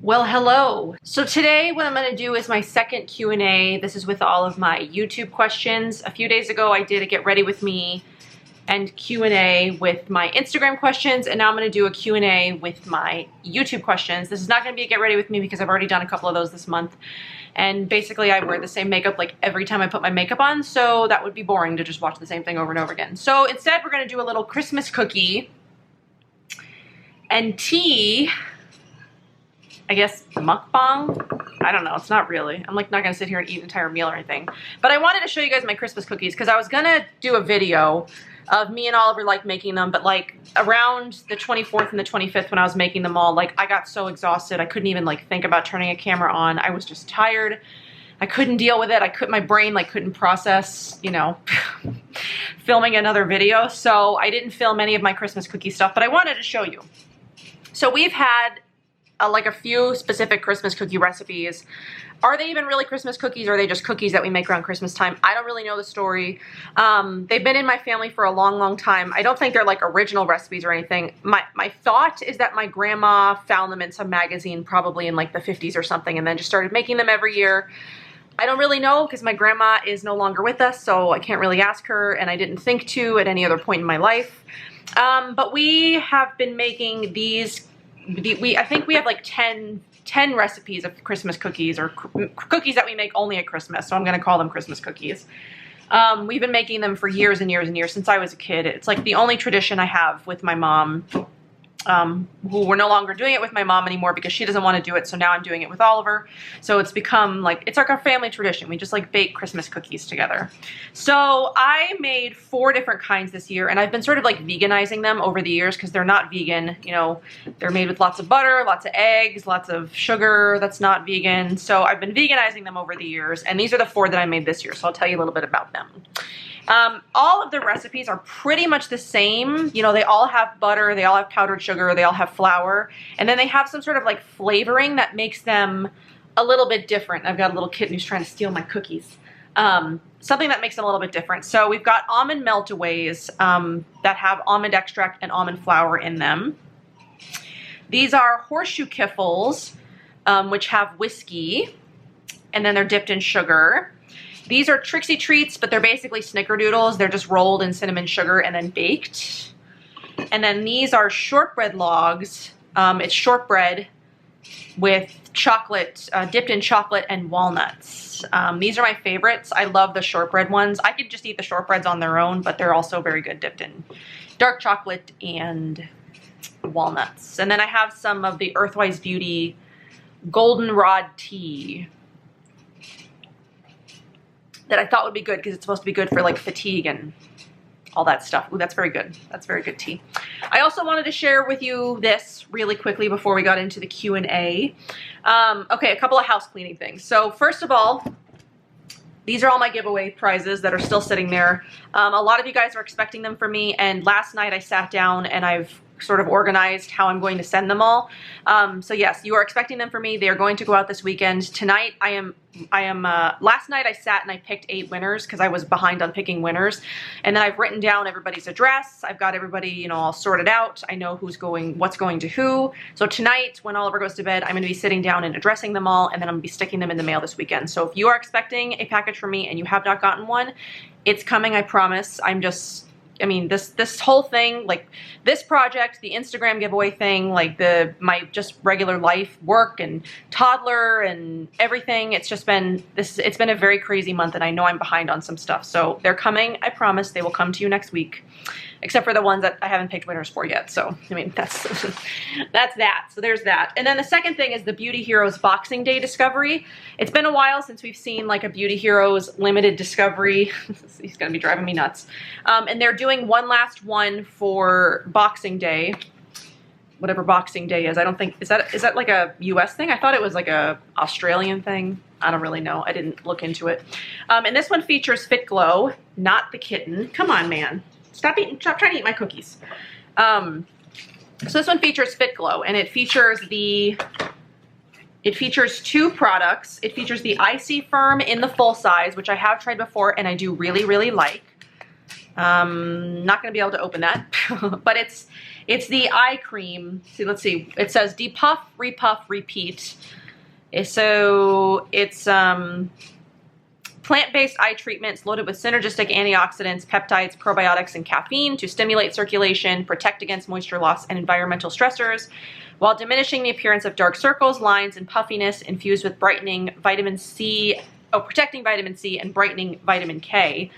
Well, hello. So today what I'm going to do is my second Q&A. This is with all of my YouTube questions. A few days ago I did a get ready with me and Q&A with my Instagram questions, and now I'm going to do a Q&A with my YouTube questions. This is not going to be a get ready with me because I've already done a couple of those this month, and basically I wear the same makeup like every time I put my makeup on, so that would be boring to just watch the same thing over and over again. So instead we're going to do a little Christmas cookie and tea, I guess, mukbang. I don't know, it's not really. I'm like not gonna sit here and eat an entire meal or anything. But I wanted to show you guys my Christmas cookies because I was gonna do a video of me and Oliver like making them, but like around the 24th and the 25th when I was making them all, like I got so exhausted I couldn't even like think about turning a camera on. I was just tired. I couldn't deal with it. My brain like couldn't process, you know, filming another video. So I didn't film any of my Christmas cookie stuff, but I wanted to show you. So we've had like a few specific Christmas cookie recipes. Are they even really Christmas cookies, or are they just cookies that we make around Christmas time? I don't really know the story. They've been in my family for a long, long time. I don't think they're like original recipes or anything. My thought is that my grandma found them in some magazine probably in like the 50s or something and then just started making them every year. I don't really know because my grandma is no longer with us, so I can't really ask her, and I didn't think to at any other point in my life. But we have been making these. I think we have like 10 recipes of Christmas cookies, or cookies that we make only at Christmas, so I'm going to call them Christmas cookies. We've been making them for years and years and years, since I was a kid. It's like the only tradition I have with my mom, who we're no longer doing it with my mom anymore because she doesn't want to do it, so now I'm doing it with Oliver. So it's become like, it's like our family tradition. We just like bake Christmas cookies together. So I made 4 different kinds this year, and I've been sort of like veganizing them over the years because they're not vegan. You know, they're made with lots of butter, lots of eggs, lots of sugar that's not vegan. So I've been veganizing them over the years, and these are the 4 that I made this year. So I'll tell you a little bit about them. All of the recipes are pretty much the same. You know, they all have butter, they all have powdered sugar, they all have flour, and then they have some sort of like flavoring that makes them a little bit different. I've got a little kitten who's trying to steal my cookies. Something that makes them a little bit different. So we've got almond meltaways that have almond extract and almond flour in them. These are horseshoe kiffles, which have whiskey, and then they're dipped in sugar. These are Trixie Treats, but they're basically snickerdoodles. They're just rolled in cinnamon sugar and then baked. And then these are shortbread logs. It's shortbread with chocolate, dipped in chocolate and walnuts. These are my favorites. I love the shortbread ones. I could just eat the shortbreads on their own, but they're also very good dipped in dark chocolate and walnuts. And then I have some of the Earthwise Beauty goldenrod tea that I thought would be good because it's supposed to be good for like fatigue and all that stuff. Ooh, that's very good. That's very good tea. I also wanted to share with you this really quickly before we got into the Q&A. Okay, a couple of house cleaning things. So first of all, these are all my giveaway prizes that are still sitting there. A lot of you guys are expecting them from me, and last night I sat down and I've sort of organized how I'm going to send them all. So yes, you are expecting them from me. They are going to go out this weekend. Tonight last night I sat and I picked 8 winners because I was behind on picking winners. And then I've written down everybody's address. I've got everybody, you know, all sorted out. I know what's going to who. So tonight when Oliver goes to bed, I'm going to be sitting down and addressing them all, and then I'm going to be sticking them in the mail this weekend. So if you are expecting a package from me and you have not gotten one, it's coming, I promise. I mean, this whole thing, like this project, the Instagram giveaway thing, like my just regular life, work and toddler and everything, it's been a very crazy month, and I know I'm behind on some stuff. So they're coming, I promise. They will come to you next week, except for the ones that I haven't picked winners for yet. So, I mean, that's that. So there's that. And then the second thing is the Beauty Heroes Boxing Day discovery. It's been a while since we've seen like a Beauty Heroes limited discovery. He's gonna be driving me nuts. And they're doing one last one for Boxing Day, whatever Boxing Day is. I don't think, is that like a US thing? I thought it was like a Australian thing. I don't really know. I didn't look into it. And this one features Fit Glow, not the kitten. Come on, man. Stop trying to eat my cookies. So this one features Fit Glow, and it features 2 products. It features the Icy Firm in the full size, which I have tried before and I do really, really like. Not gonna be able to open that, but It's the eye cream. See, let's see. It says depuff, repuff, repeat. So it's plant-based eye treatments loaded with synergistic antioxidants, peptides, probiotics, and caffeine to stimulate circulation, protect against moisture loss and environmental stressors, while diminishing the appearance of dark circles, lines, and puffiness, infused with brightening vitamin C, protecting vitamin C and brightening vitamin K.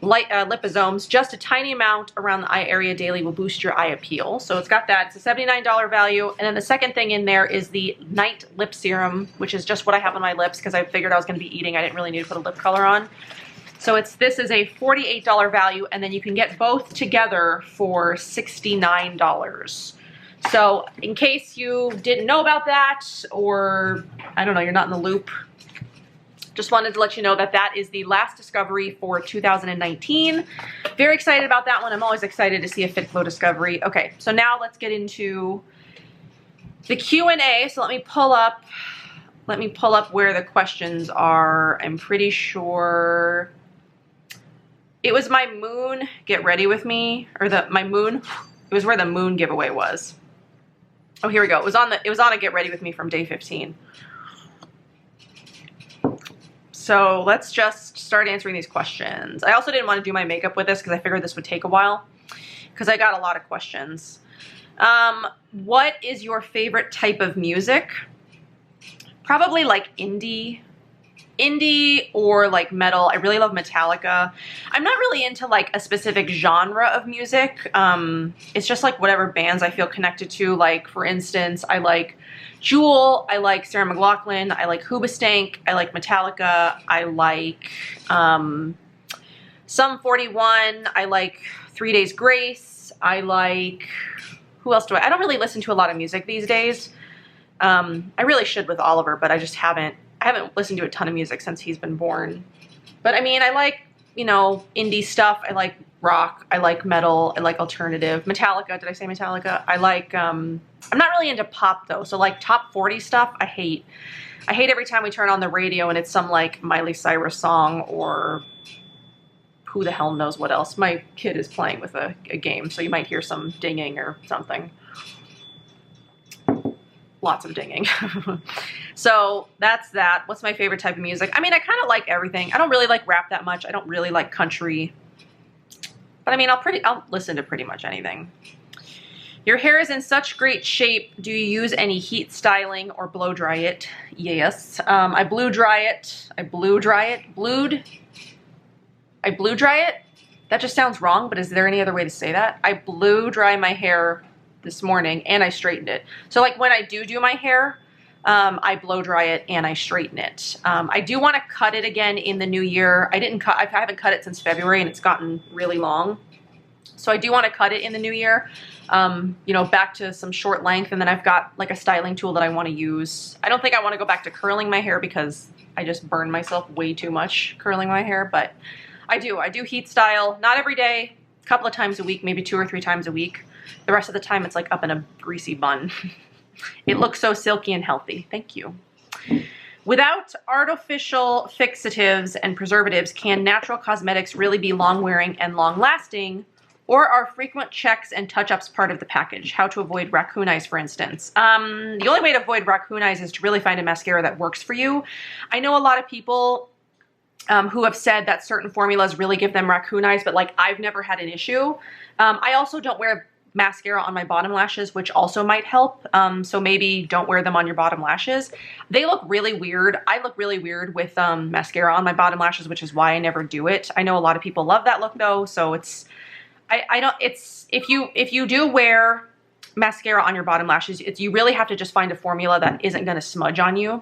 Liposomes, just a tiny amount around the eye area daily will boost your eye appeal. So it's got that. It's a $79 value. And then the second thing in there is the Night Lip Serum, which is just what I have on my lips because I figured I was going to be eating. I didn't really need to put a lip color on. So this is a $48 value, and then you can get both together for $69. So in case you didn't know about that, or I don't know, you're not in the loop, just wanted to let you know that that is the last discovery for 2019. Very excited about that one. I'm always excited to see a FitFlow discovery. Okay, so now let's get into the Q&A. So let me pull up where the questions are. I'm pretty sure it was my moon get ready with me, or my moon. It was where the moon giveaway was. Oh, here we go. It was on a get ready with me from day 15. So let's just start answering these questions. I also didn't want to do my makeup with this because I figured this would take a while because I got a lot of questions. What is your favorite type of music? Probably like indie or like metal. I really love Metallica. I'm not really into like a specific genre of music. It's just like whatever bands I feel connected to. Like for instance, I like Jewel, I like Sarah McLachlan, I like Hoobastank, I like Metallica, I like Sum 41, I like 3 Days Grace, I like, who else do I don't really listen to a lot of music these days. I really should with Oliver, but I just haven't listened to a ton of music since he's been born. But I mean, I like, you know, indie stuff, I like rock, I like metal, I like alternative. Metallica, did I say Metallica? I like, I'm not really into pop though, so like top 40 stuff, I hate every time we turn on the radio and it's some like Miley Cyrus song or who the hell knows what else. My kid is playing with a game, so you might hear some dinging or something. Lots of dinging. So that's that. What's my favorite type of music? I mean, I kind of like everything. I don't really like rap that much. I don't really like country. But I mean, I'll listen to pretty much anything. Your hair is in such great shape. Do you use any heat styling or blow dry it? Yes. I blew dry it. I blew dry it. That just sounds wrong, but is there any other way to say that? I blew dry my hair this morning and I straightened it. So like when I do my hair, I blow dry it and I straighten it. I do want to cut it again in the new year. I haven't cut it since February and it's gotten really long. So I do want to cut it in the new year, you know, back to some short length. And then I've got like a styling tool that I want to use. I don't think I want to go back to curling my hair because I just burn myself way too much curling my hair, but I do heat style, not every day, a couple of times a week, maybe 2 or 3 times a week. The rest of the time it's like up in a greasy bun. It looks so silky and healthy. Thank you. Without artificial fixatives and preservatives, can natural cosmetics really be long-wearing and long-lasting? Or are frequent checks and touch-ups part of the package? How to avoid raccoon eyes, for instance. The only way to avoid raccoon eyes is to really find a mascara that works for you. I know a lot of people who have said that certain formulas really give them raccoon eyes, but like I've never had an issue. I also don't wear mascara on my bottom lashes, which also might help. So maybe don't wear them on your bottom lashes. They look really weird. I look really weird with mascara on my bottom lashes, which is why I never do it. I know a lot of people love that look though, so it's, if you do wear mascara on your bottom lashes, you really have to just find a formula that isn't going to smudge on you.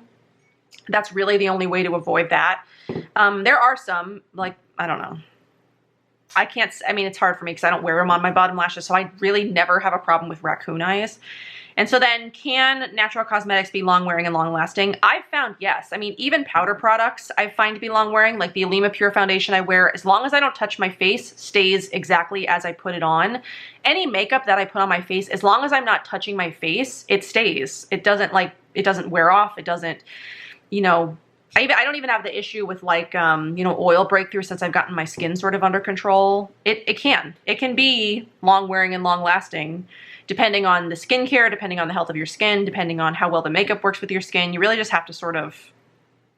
That's really the only way to avoid that. There are some, like, I don't know. I mean, it's hard for me because I don't wear them on my bottom lashes, so I really never have a problem with raccoon eyes. And so then, can natural cosmetics be long-wearing and long-lasting? I've found yes. I mean, even powder products I find to be long-wearing, like the Alima Pure foundation I wear, as long as I don't touch my face, stays exactly as I put it on. Any makeup that I put on my face, as long as I'm not touching my face, it stays. It doesn't wear off. It doesn't, you know, I don't even have the issue with like, you know, oil breakthrough since I've gotten my skin sort of under control. It can be long wearing and long lasting depending on the skincare, depending on the health of your skin, depending on how well the makeup works with your skin, you really just have to sort of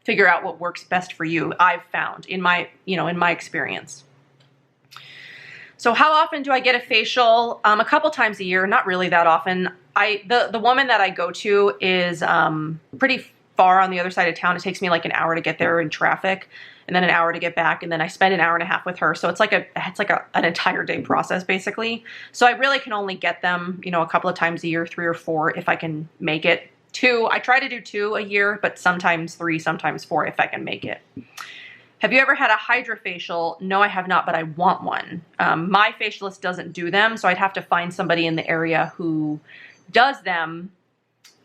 figure out what works best for you, I've found in my, in my experience. So how often do I get a facial? A couple times a year, not really that often. The woman that I go to is pretty far on the other side of town. It takes me like an hour to get there in traffic, and then an hour to get back, and then I spend an hour and a half with her. So it's like an entire day process basically. So I really can only get them, a couple of times a year, 3 or 4 if I can make it. 2, I try to do 2 a year, but sometimes 3, sometimes 4 if I can make it. Have you ever had a hydrofacial? No, I have not, but I want one. My facialist doesn't do them, so I'd have to find somebody in the area who does them,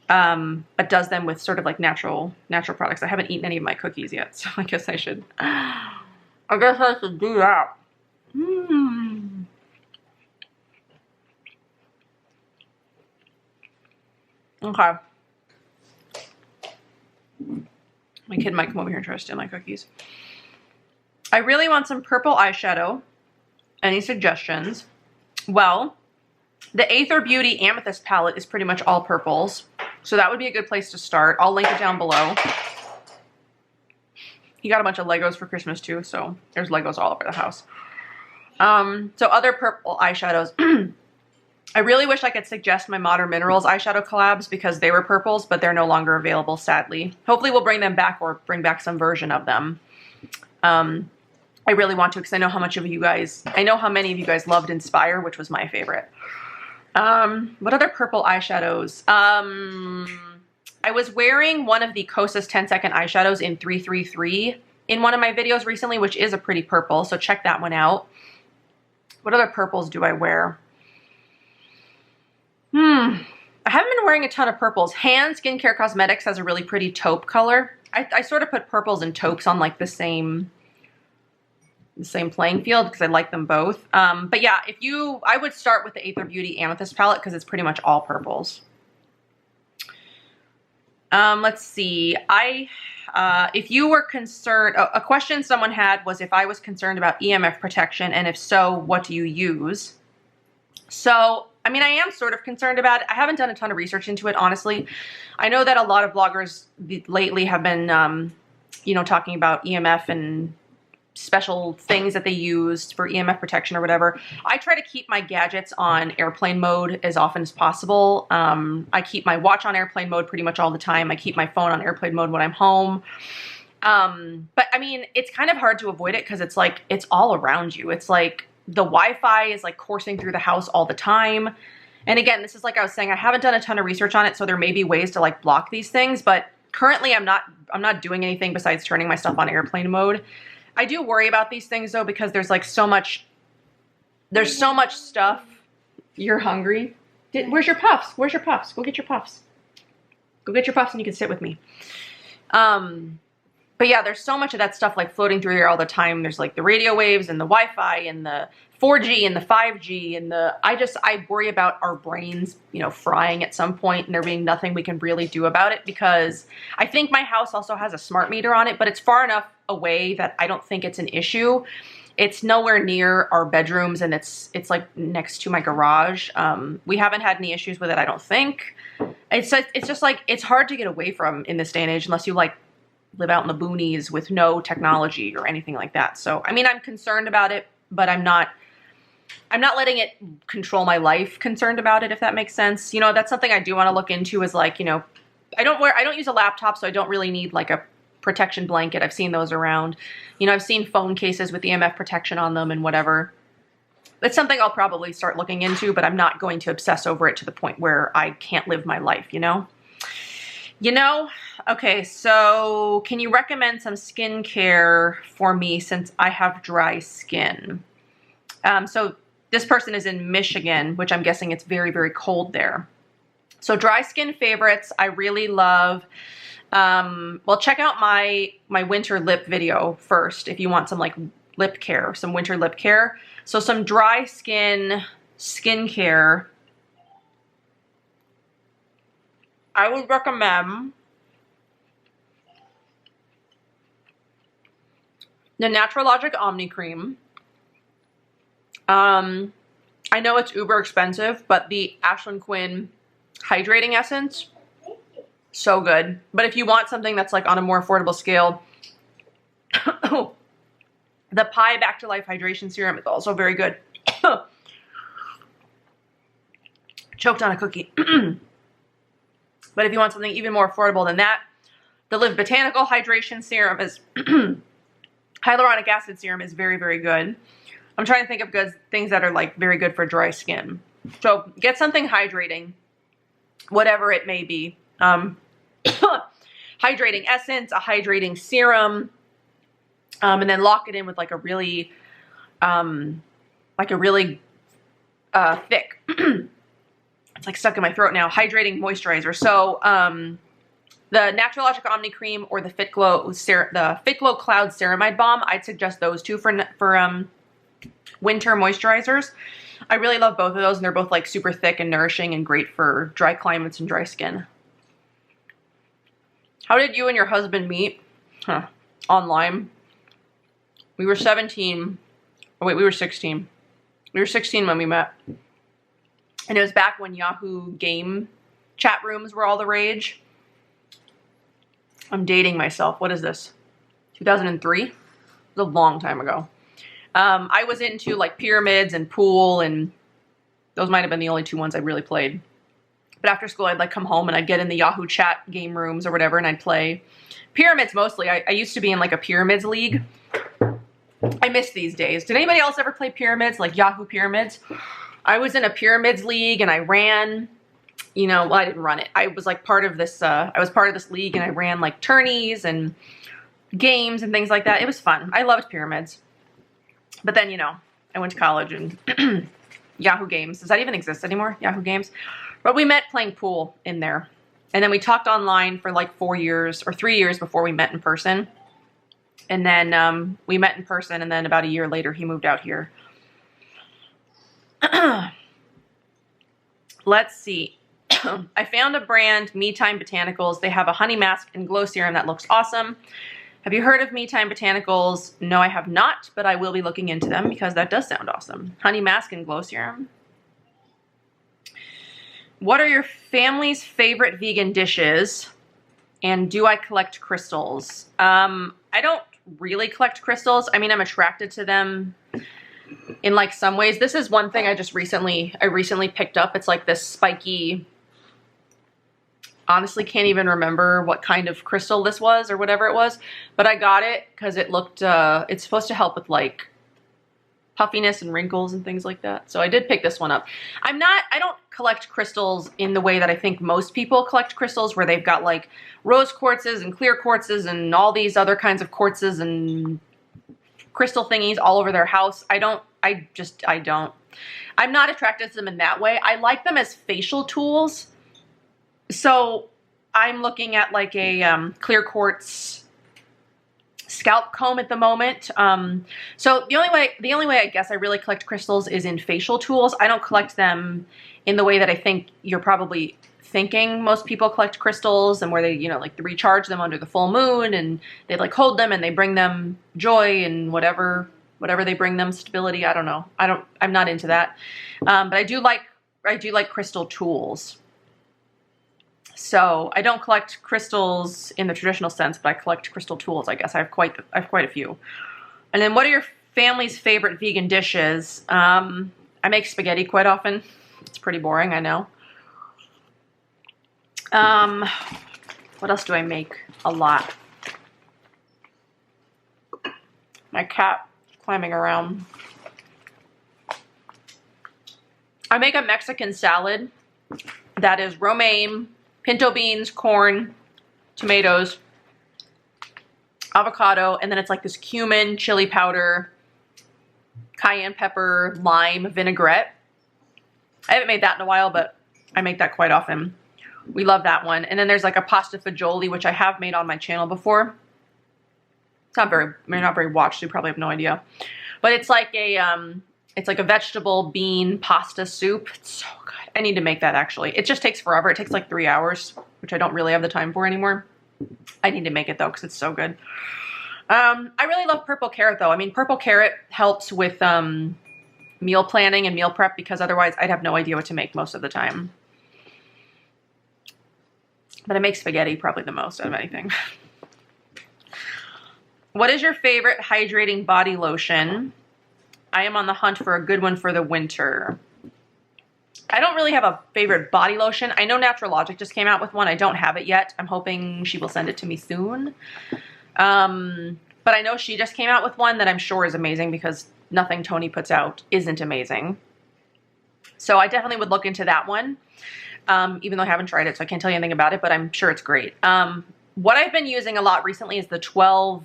but does them with sort of like natural products. I haven't eaten any of my cookies yet, so I guess I should do that. Okay. My kid might come over here and try to steal my cookies. I really want some purple eyeshadow. Any suggestions? Well, the Aether Beauty Amethyst palette is pretty much all purples, so that would be a good place to start. I'll link it down below. He got a bunch of Legos for Christmas too, so there's Legos all over the house. So other purple eyeshadows. I really wish I could suggest my Modern Minerals eyeshadow collabs because they were purples, but they're no longer available, sadly. Hopefully we'll bring them back or bring back some version of them. I really want to because I know how many of you guys loved Inspire, which was my favorite. What other purple eyeshadows? I was wearing one of the Kosas 10-second eyeshadows in 333 in one of my videos recently, which is a pretty purple, so check that one out. What other purples do I wear? I haven't been wearing a ton of purples. Hand Skincare Cosmetics has a really pretty taupe color. I sort of put purples and taupes on like the same playing field because I like them both. But yeah, I would start with the Aether Beauty Amethyst palette because it's pretty much all purples. Let's see. If you were concerned, a question someone had was if I was concerned about EMF protection, and if so, what do you use? So, I mean, I am sort of concerned about it. I haven't done a ton of research into it, honestly. I know that a lot of bloggers lately have been, talking about EMF and special things that they use for EMF protection or whatever. I try to keep my gadgets on airplane mode as often as possible. I keep my watch on airplane mode pretty much all the time. I keep my phone on airplane mode when I'm home. But I mean, it's kind of hard to avoid it because it's like, it's all around you. It's like the Wi-Fi is like coursing through the house all the time. And again, this is like I was saying, I haven't done a ton of research on it, so there may be ways to like block these things, but currently I'm not doing anything besides turning my stuff on airplane mode. I do worry about these things though, because there's like so much stuff. You're hungry? Where's your puffs? Where's your puffs? Go get your puffs. Go get your puffs and you can sit with me. But yeah, there's so much of that stuff like floating through here all the time. There's like the radio waves and the Wi-Fi and the 4G and the 5G and I worry about our brains, frying at some point and there being nothing we can really do about it, because I think my house also has a smart meter on it, but it's far enough away that I don't think it's an issue. It's nowhere near our bedrooms and it's like next to my garage. We haven't had any issues with it, I don't think. It's just like, it's hard to get away from in this day and age unless you like live out in the boonies with no technology or anything like that. So, I mean, I'm concerned about it, but I'm not letting it control my life concerned about it, if that makes sense. That's something I do want to look into is like, I don't use a laptop, so I don't really need like a protection blanket. I've seen those around. I've seen phone cases with EMF protection on them and whatever. It's something I'll probably start looking into, but I'm not going to obsess over it to the point where I can't live my life, Okay, so can you recommend some skincare for me since I have dry skin? So this person is in Michigan, which I'm guessing it's very, very cold there. So dry skin favorites, I really love. Well, check out my winter lip video first if you want some like lip care, some winter lip care. So some dry skincare. I would recommend the Natural Logic Omni Cream. I know it's uber expensive, but the Ashlyn Quinn Hydrating Essence, so good. But if you want something that's like on a more affordable scale, the Pi Back to Life Hydration Serum is also very good. Choked on a cookie. But if you want something even more affordable than that, the Live Botanical Hydration Serum is hyaluronic acid serum is very, very good. I'm trying to think of good things that are like very good for dry skin. So get something hydrating, whatever it may be. Hydrating essence, a hydrating serum, and then lock it in with like a really thick, it's like stuck in my throat now, hydrating moisturizer. So the Naturalogic Omni Cream or the Fit Glow Cloud Ceramide Balm, I'd suggest those two for winter moisturizers. I really love both of those, and they're both like super thick and nourishing and great for dry climates and dry skin. How did you and your husband meet? Online. We were 17. Oh wait, we were 16. We were 16 when we met. And it was back when Yahoo game chat rooms were all the rage. I'm dating myself. What is this? 2003? It was a long time ago. I was into like pyramids and pool, and those might have been the only two ones I really played. But after school, I'd like come home and I'd get in the Yahoo chat game rooms or whatever, and I'd play pyramids mostly. I used to be in like a pyramids league. I miss these days. Did anybody else ever play pyramids, like Yahoo pyramids? I was in a pyramids league and I ran, you know, well, I didn't run it. I was like part of this, I was part of this league, and I ran like tourneys and games and things like that. It was fun. I loved pyramids. But then, you know, I went to college and Yahoo Games. Does that even exist anymore? Yahoo Games? But we met playing pool in there. And then we talked online for like 4 years or 3 years before we met in person. And then we met in person, and then about a year later, he moved out here. Let's see. I found a brand, Me Time Botanicals. They have a honey mask and glow serum that looks awesome. Have you heard of Me Time Botanicals? No, I have not, but I will be looking into them because that does sound awesome. Honey mask and glow serum. What are your family's favorite vegan dishes? And do I collect crystals? I don't really collect crystals. I mean, I'm attracted to them in like some ways. This is one thing I recently picked up. It's like this spiky, honestly can't even remember what kind of crystal this was or whatever it was, but I got it because it looked, it's supposed to help with like puffiness and wrinkles and things like that. So I did pick this one up. I don't collect crystals in the way that I think most people collect crystals, where they've got like rose quartzes and clear quartzes and all these other kinds of quartzes and crystal thingies all over their house. I don't. I'm not attracted to them in that way. I like them as facial tools. So I'm looking at like a clear quartz scalp comb at the moment. So the only way I guess I really collect crystals is in facial tools. I don't collect them in the way that I think you're probably thinking most people collect crystals, and where they, you know, like recharge them under the full moon, and they like hold them and they bring them joy and whatever they bring them, stability. I don't know. I'm not into that. But I do like crystal tools. So I don't collect crystals in the traditional sense, but I collect crystal tools, I guess. I have quite a few. And then what are your family's favorite vegan dishes? I make spaghetti quite often. It's pretty boring, I know. What else do I make? A lot. My cat climbing around. I make a Mexican salad that is romaine, pinto beans, corn, tomatoes, avocado, and then it's like this cumin, chili powder, cayenne pepper, lime, vinaigrette. I haven't made that in a while, but I make that quite often. We love that one. And then there's like a pasta fagioli, which I have made on my channel before. It's not very watched, so you probably have no idea. But it's like a vegetable bean pasta soup. It's so good. I need to make that actually. It just takes forever. It takes like 3 hours, which I don't really have the time for anymore. I need to make it though, because it's so good. I really love purple carrot though. I mean, purple carrot helps with meal planning and meal prep, because otherwise I'd have no idea what to make most of the time. But I make spaghetti probably the most out of anything. What is your favorite hydrating body lotion? I am on the hunt for a good one for the winter. I don't really have a favorite body lotion. I know Naturalogic just came out with one. I don't have it yet. I'm hoping she will send it to me soon. But I know she just came out with one that I'm sure is amazing, because nothing Tony puts out isn't amazing. So I definitely would look into that one. Even though I haven't tried it, so I can't tell you anything about it, but I'm sure it's great. What I've been using a lot recently is the 12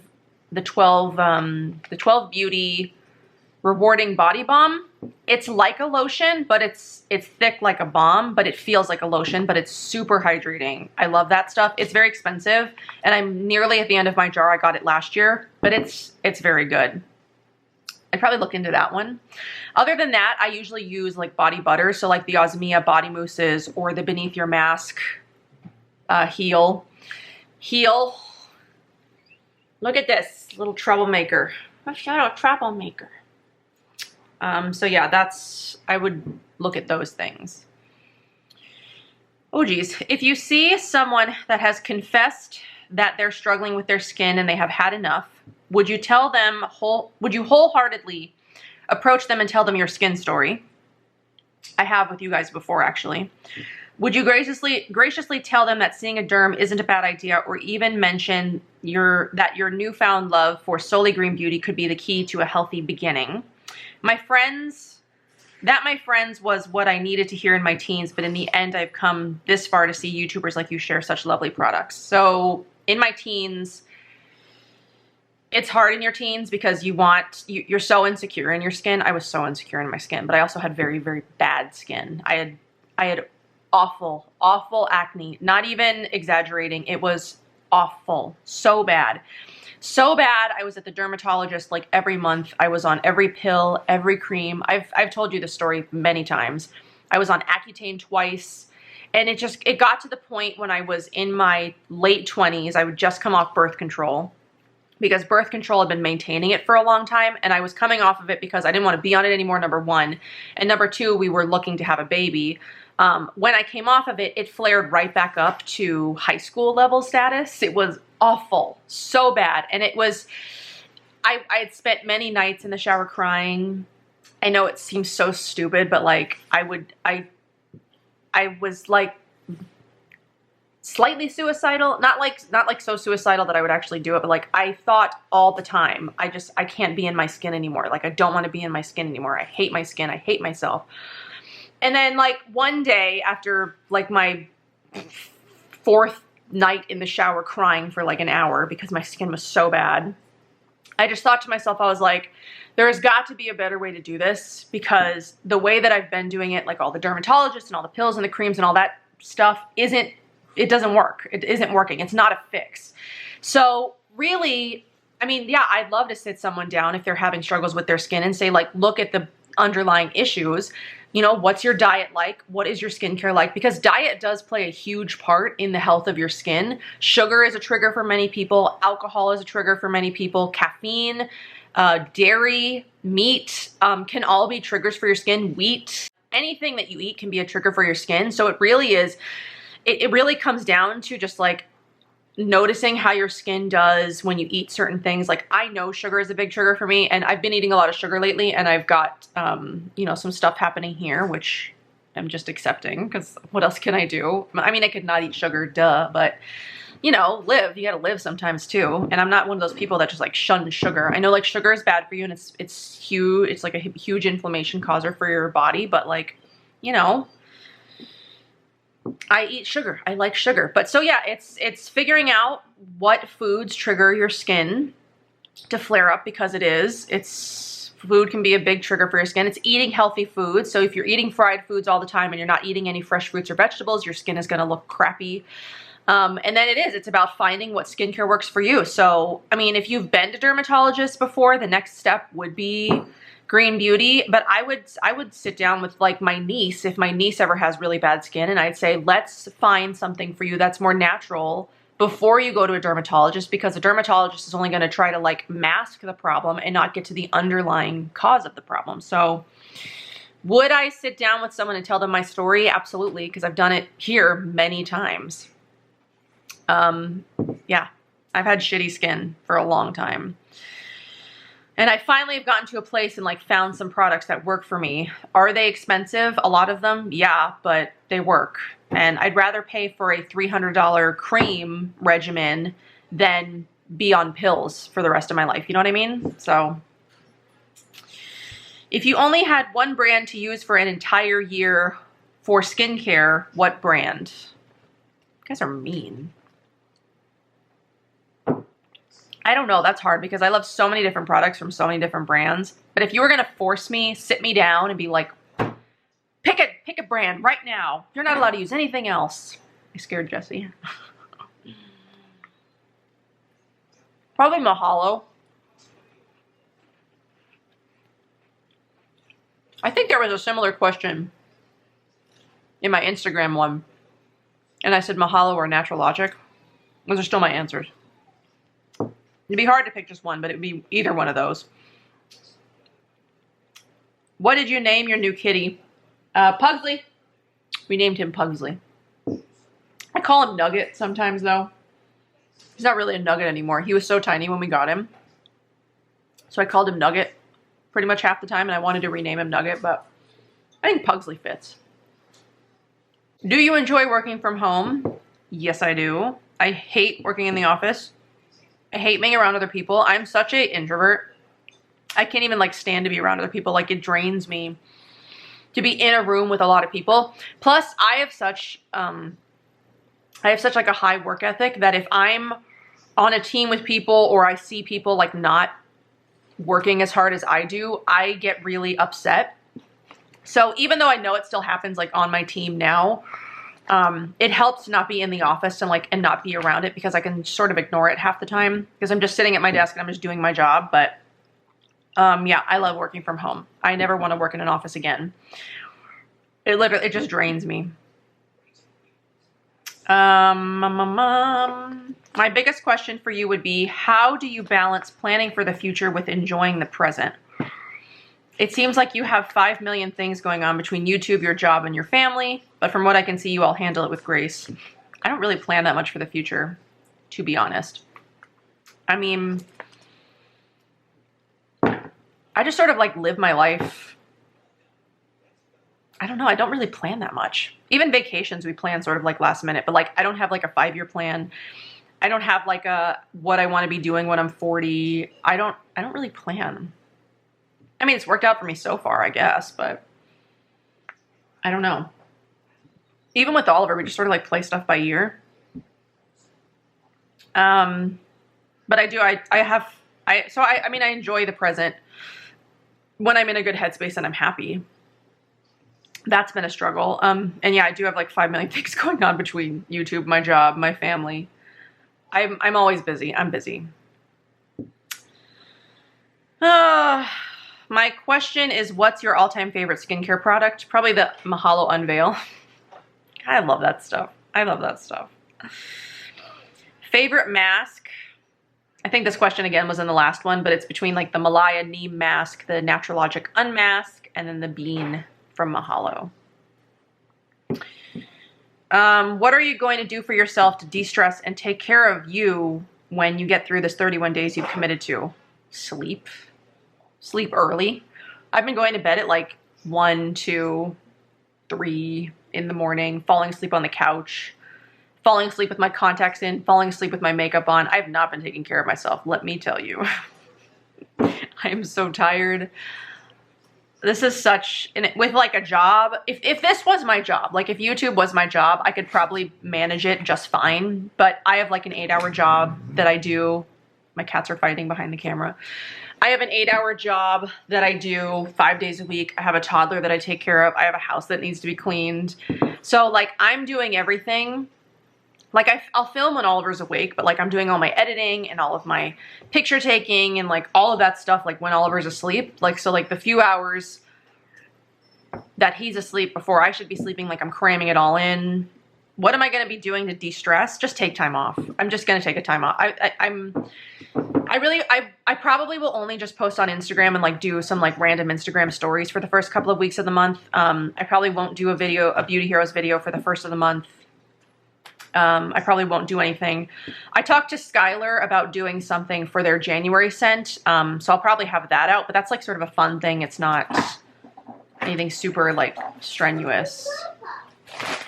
Beauty Rewarding Body Balm. It's like a lotion, but it's thick like a balm, but it feels like a lotion, but it's super hydrating. I love that stuff. It's very expensive, and I'm nearly at the end of my jar. I got it last year, but it's very good. I'd probably look into that one. Other than that, I usually use like body butter, so like the Osmia Body Mousses or the Beneath Your Mask Heal. Look at this little troublemaker. A shadow troublemaker. So yeah, I would look at those things. Oh geez, if you see someone that has confessed that they're struggling with their skin and they have had enough, would you wholeheartedly approach them and tell them your skin story? I have with you guys before, actually. Would you graciously tell them that seeing a derm isn't a bad idea, or even mention that your newfound love for solely green beauty could be the key to a healthy beginning? My friends was what I needed to hear in my teens, but in the end, I've come this far to see YouTubers like you share such lovely products. So in my teens, it's hard in your teens because you're so insecure in your skin. I was so insecure in my skin, but I also had very, very bad skin. I had awful, awful acne, not even exaggerating. It was awful, so bad. So bad, I was at the dermatologist like every month. I was on every pill, every cream. I've told you this story many times. I was on Accutane twice, and it got to the point when I was in my late 20s. I would just come off birth control, because birth control had been maintaining it for a long time, and I was coming off of it because I didn't want to be on it anymore, number one. And number two, we were looking to have a baby. When I came off of it, it flared right back up to high school level status. It was awful, so bad. And it was, I had spent many nights in the shower crying. I know it seems so stupid, but like I was like slightly suicidal, not like so suicidal that I would actually do it, but like I thought all the time, I can't be in my skin anymore. Like I don't want to be in my skin anymore. I hate my skin. I hate myself. And then like one day after like my fourth night in the shower crying for like an hour because my skin was so bad, I just thought to myself, I was like, there's got to be a better way to do this, because the way that I've been doing it, like all the dermatologists and all the pills and the creams and all that stuff it doesn't work. It isn't working. It's not a fix. So really, I mean, yeah, I'd love to sit someone down if they're having struggles with their skin and say like, look at the underlying issues. You know, what's your diet like? What is your skincare like? Because diet does play a huge part in the health of your skin. Sugar is a trigger for many people. Alcohol is a trigger for many people. Caffeine, dairy, meat can all be triggers for your skin. Wheat, anything that you eat can be a trigger for your skin. So it really is, it really comes down to just like noticing how your skin does when you eat certain things. Like I know sugar is a big trigger for me, and I've been eating a lot of sugar lately, and I've got, you know, some stuff happening here, which I'm just accepting, because what else can I do? I mean, I could not eat sugar, duh, but you know, you gotta live sometimes too. And I'm not one of those people that just like shun sugar. I know like sugar is bad for you, and it's huge. It's like a huge inflammation causer for your body, but like, you know, I eat sugar. I like sugar. But so yeah, it's figuring out what foods trigger your skin to flare up, because food can be a big trigger for your skin. It's eating healthy foods. So if you're eating fried foods all the time and you're not eating any fresh fruits or vegetables, your skin is going to look crappy. And then it's about finding what skincare works for you. So, I mean, if you've been to dermatologists before, the next step would be green beauty. But I would sit down with like my niece, if my niece ever has really bad skin, and I'd say, let's find something for you that's more natural before you go to a dermatologist, because a dermatologist is only going to try to like mask the problem and not get to the underlying cause of the problem. So Would I sit down with someone and tell them my story? Absolutely, because I've done it here many times. Yeah, I've had shitty skin for a long time. And I finally have gotten to a place and like found some products that work for me. Are they expensive? A lot of them, yeah, but they work. And I'd rather pay for a $300 cream regimen than be on pills for the rest of my life. You know what I mean? So if you only had one brand to use for an entire year for skincare, what brand? You guys are mean. I don't know. That's hard because I love so many different products from so many different brands. But if you were going to force me, sit me down and be like, pick a brand right now. You're not allowed to use anything else. I scared Jesse. Probably Mahalo. I think there was a similar question in my Instagram one. And I said Mahalo or Natural Logic. Those are still my answers. It'd be hard to pick just one, but it would be either one of those. What did you name your new kitty? Pugsley. We named him Pugsley. I call him Nugget sometimes, though. He's not really a nugget anymore. He was so tiny when we got him. So I called him Nugget pretty much half the time, and I wanted to rename him Nugget, but I think Pugsley fits. Do you enjoy working from home? Yes, I do. I hate working in the office. I hate being around other people. I'm such an introvert. I can't even like stand to be around other people. Like it drains me to be in a room with a lot of people. Plus I have such like a high work ethic that if I'm on a team with people or I see people like not working as hard as I do, I get really upset. So even though I know it still happens like on my team now, it helps to not be in the office and not be around it because I can sort of ignore it half the time because I'm just sitting at my desk and I'm just doing my job. But yeah, I love working from home. I never want to work in an office again. It just drains me. My biggest question for you would be, how do you balance planning for the future with enjoying the present? It seems like you have 5 million things going on between YouTube, your job, and your family, but from what I can see, you all handle it with grace. I don't really plan that much for the future, to be honest. I mean, I just sort of like live my life. I don't know. I don't really plan that much. Even vacations, we plan sort of like last minute, but like I don't have like a 5-year plan. I don't have like a what I want to be doing when I'm 40. I don't really plan. I mean, it's worked out for me so far, I guess, but I don't know. Even with Oliver, we just sort of like play stuff by ear. But I do, I mean, I enjoy the present when I'm in a good headspace and I'm happy. That's been a struggle. And yeah, I do have like 5 million things going on between YouTube, my job, my family. I'm always busy. I'm busy. My question is, what's your all-time favorite skincare product? Probably the Mahalo Unveil. I love that stuff. I love that stuff. Favorite mask? I think this question again was in the last one, but it's between like the Malaya Neem mask, the Natural Logic Unmask, and then the Bean from Mahalo. What are you going to do for yourself to de-stress and take care of you when you get through this 31 days you've committed to? Sleep. Sleep early. I've been going to bed at like 1, 2, 3 in the morning, falling asleep on the couch, falling asleep with my contacts in, falling asleep with my makeup on. I have not been taking care of myself, let me tell you. I am so tired. This is such, with like a job, if this was my job, like if YouTube was my job, I could probably manage it just fine. But I have like an 8-hour job that I do. My cats are fighting behind the camera. I have an 8-hour job that I do 5 days a week. I have a toddler that I take care of. I have a house that needs to be cleaned. So like I'm doing everything. Like I'll film when Oliver's awake, but like I'm doing all my editing and all of my picture taking and like all of that stuff like when Oliver's asleep. Like so like the few hours that he's asleep before I should be sleeping, like I'm cramming it all in. what am I going to be doing to de-stress? Just take time off. I'm just going to take a time off. I probably will only just post on Instagram and like do some like random Instagram stories for the first couple of weeks of the month. I probably won't do a Beauty Heroes video for the first of the month. I probably won't do anything. I talked to Skylar about doing something for their January scent. So I'll probably have that out, but that's like sort of a fun thing. It's not anything super like strenuous.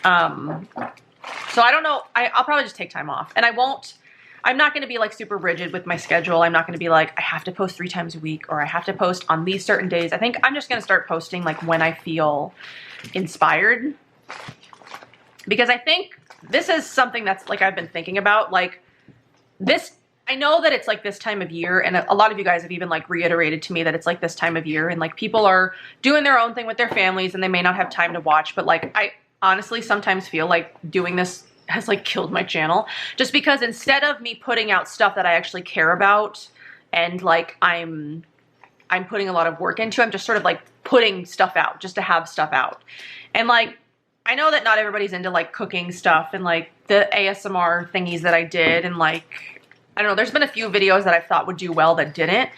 So I don't know. I'll probably just take time off, and I'm not going to be like super rigid with my schedule. I'm not going to be like, I have to post 3 times a week, or I have to post on these certain days. I think I'm just going to start posting like when I feel inspired, because I think this is something that's like, I've been thinking about like this. I know that it's like this time of year, and a lot of you guys have even like reiterated to me that it's like this time of year, and like people are doing their own thing with their families and they may not have time to watch, but like I honestly sometimes feel like doing this has like killed my channel, just because instead of me putting out stuff that I actually care about and like I'm putting a lot of work into, I'm just sort of like putting stuff out just to have stuff out. And like, I know that not everybody's into like cooking stuff and like the ASMR thingies that I did, and like, I don't know, there's been a few videos that I thought would do well that didn't.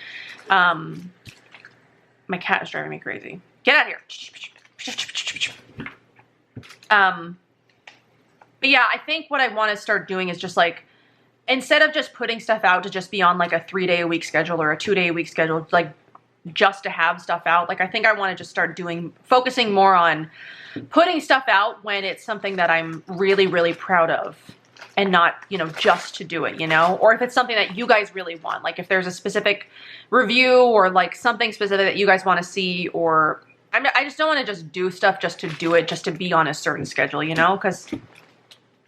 My cat is driving me crazy. Get out of here. But yeah, I think what I want to start doing is just like, instead of just putting stuff out to just be on like a 3-day-a-week schedule or a 2-day-a-week schedule, like just to have stuff out, like I think I want to just start focusing more on putting stuff out when it's something that I'm really, really proud of, and not, you know, just to do it, you know, or if it's something that you guys really want, like if there's a specific review or like something specific that you guys want to see, or I just don't want to just do stuff just to do it, just to be on a certain schedule, you know, because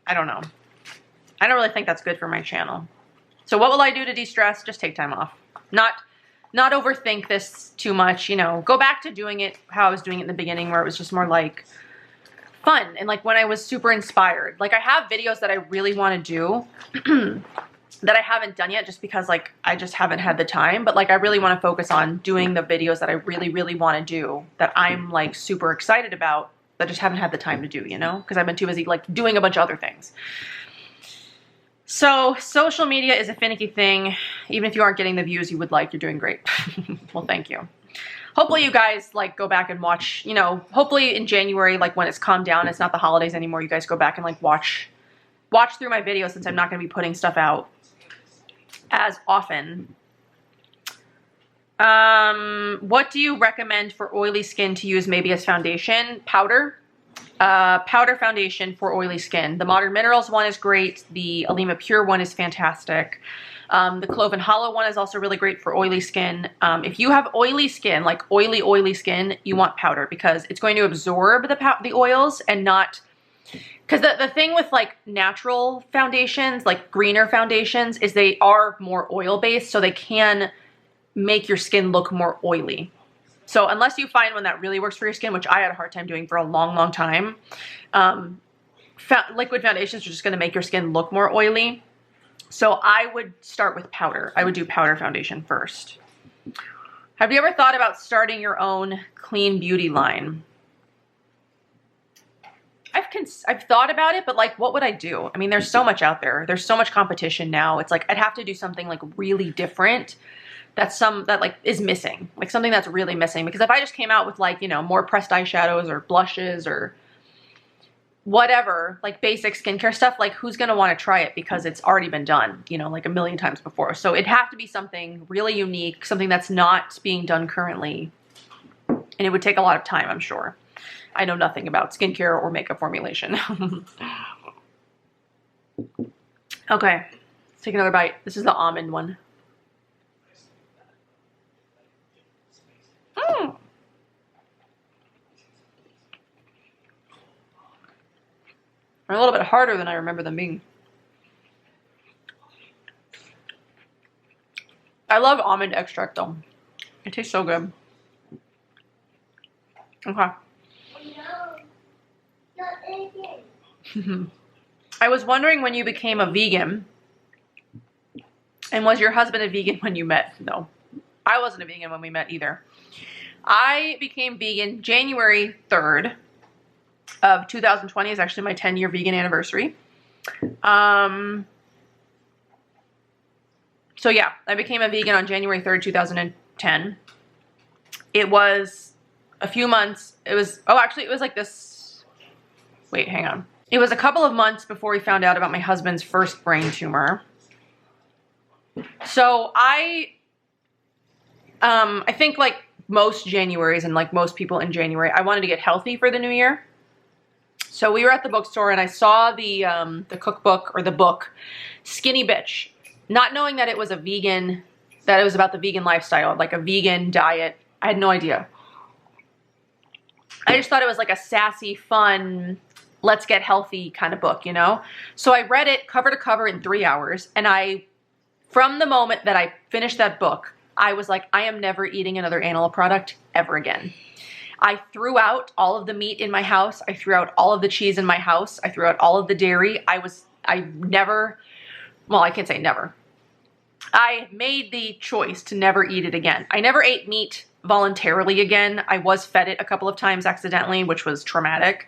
I don't know. I don't really think that's good for my channel. So what will I do to de-stress? Just take time off. Not overthink this too much, you know. Go back to doing it how I was doing it in the beginning, where it was just more like fun and like when I was super inspired. Like I have videos that I really want to do that I haven't done yet, just because like I just haven't had the time, but like I really want to focus on doing the videos that I really, really want to do, that I'm like super excited about, that I just haven't had the time to do, you know, because I've been too busy like doing a bunch of other things. So social media is a finicky thing. Even if you aren't getting the views you would like, you're doing great. Well, thank you. Hopefully you guys like go back and watch, you know, hopefully in January, like when it's calmed down, it's not the holidays anymore, you guys go back and like watch through my videos, since I'm not going to be putting stuff out as often. What do you recommend for oily skin to use maybe as foundation? Powder. Powder foundation for oily skin. The Modern Minerals one is great. The Alima Pure one is fantastic. The Clove and Hollow one is also really great for oily skin. If you have oily skin, like oily skin, you want powder, because it's going to absorb the oils and not... Because the thing with like natural foundations, like greener foundations, is they are more oil-based, so they can make your skin look more oily. So unless you find one that really works for your skin, which I had a hard time doing for a long, long time, liquid foundations are just going to make your skin look more oily. So I would start with powder. I would do powder foundation first. Have you ever thought about starting your own clean beauty line? I've thought about it, but like, what would I do? I mean, there's so much out there. There's so much competition now. It's like, I'd have to do something like really different that like is missing, like something that's really missing. Because if I just came out with like, you know, more pressed eyeshadows or blushes or whatever, like basic skincare stuff, like who's going to want to try it because it's already been done, you know, like a million times before. So it'd have to be something really unique, something that's not being done currently. And it would take a lot of time, I'm sure. I know nothing about skincare or makeup formulation. Okay, let's take another bite. This is the almond one. They're a little bit harder than I remember them being. I love almond extract though. It tastes so good. Okay. I was wondering when you became a vegan, and was your husband a vegan when you met? No, I wasn't a vegan when we met either. I became vegan January 3rd. of 2020 is actually my 10-year vegan anniversary. So yeah, I became a vegan on January 3rd, 2010. It was a few months. It was, oh, actually it was like this. Wait, hang on. It was a couple of months before we found out about my husband's first brain tumor. So I think like most Januaries and like most people in January, I wanted to get healthy for the new year. So we were at the bookstore and I saw the cookbook or the book, Skinny Bitch, not knowing that it was a vegan, that it was about the vegan lifestyle, like a vegan diet. I had no idea. I just thought it was like a sassy, fun, let's get healthy kind of book, you know? So I read it cover to cover in 3 hours. And from the moment that I finished that book, I was like, I am never eating another animal product ever again. I threw out all of the meat in my house. I threw out all of the cheese in my house. I threw out all of the dairy. I never, well, I can't say never. I made the choice to never eat it again. I never ate meat voluntarily again. I was fed it a couple of times accidentally, which was traumatic.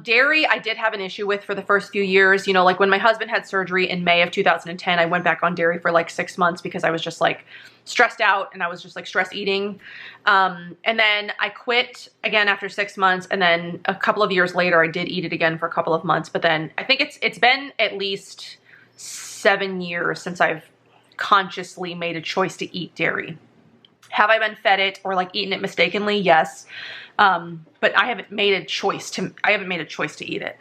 Dairy, I did have an issue with for the first few years. You know, like when my husband had surgery in May of 2010, I went back on dairy for like 6 months because I was just like stressed out and I was just like stress eating. And then I quit again after 6 months. And then a couple of years later, I did eat it again for a couple of months. But then I think it's been at least 7 years since I've consciously made a choice to eat dairy. Have I been fed it or like eaten it mistakenly? Yes. But I haven't made a choice to eat it.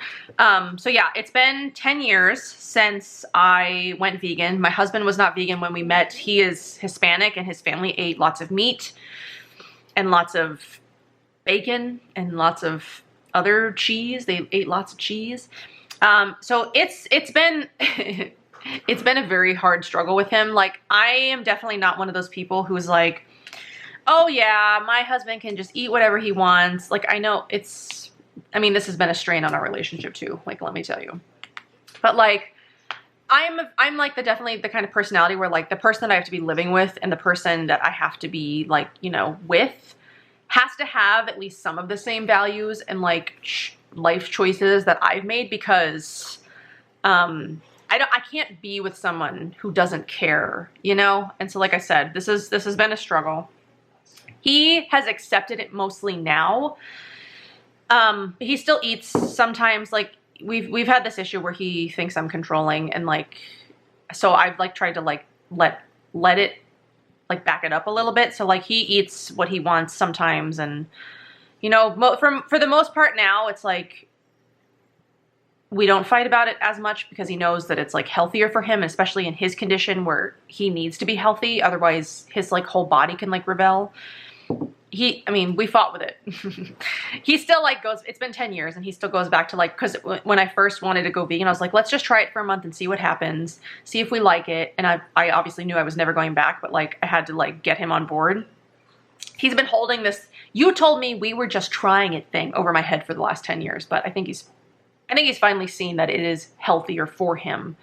So yeah, it's been 10 years since I went vegan. My husband was not vegan when we met. He is Hispanic and his family ate lots of meat and lots of bacon and lots of other cheese. They ate lots of cheese. So it's been, it's been a very hard struggle with him. Like, I am definitely not one of those people who's like, oh yeah, my husband can just eat whatever he wants. Like, I know I mean, this has been a strain on our relationship too, like, let me tell you. But like, I'm like definitely the kind of personality where like the person that I have to be living with and the person that I have to be like, you know, with has to have at least some of the same values and like life choices that I've made, because I can't be with someone who doesn't care, you know? And so like I said, this has been a struggle. He has accepted it mostly now. But he still eats sometimes. Like we've had this issue where he thinks I'm controlling, and like, so I've like tried to like let it like back it up a little bit. So like he eats what he wants sometimes, and you know, for the most part now, it's like we don't fight about it as much because he knows that it's like healthier for him, especially in his condition where he needs to be healthy. Otherwise his like whole body can like rebel. I mean, we fought with it. He still like goes, it's been 10 years and he still goes back to like, cause when I first wanted to go vegan, I was like, let's just try it for a month and see what happens, see if we like it. And I obviously knew I was never going back, but like I had to like get him on board. He's been holding this, you told me we were just trying it thing over my head for the last 10 years, but I think he's finally seen that it is healthier for him.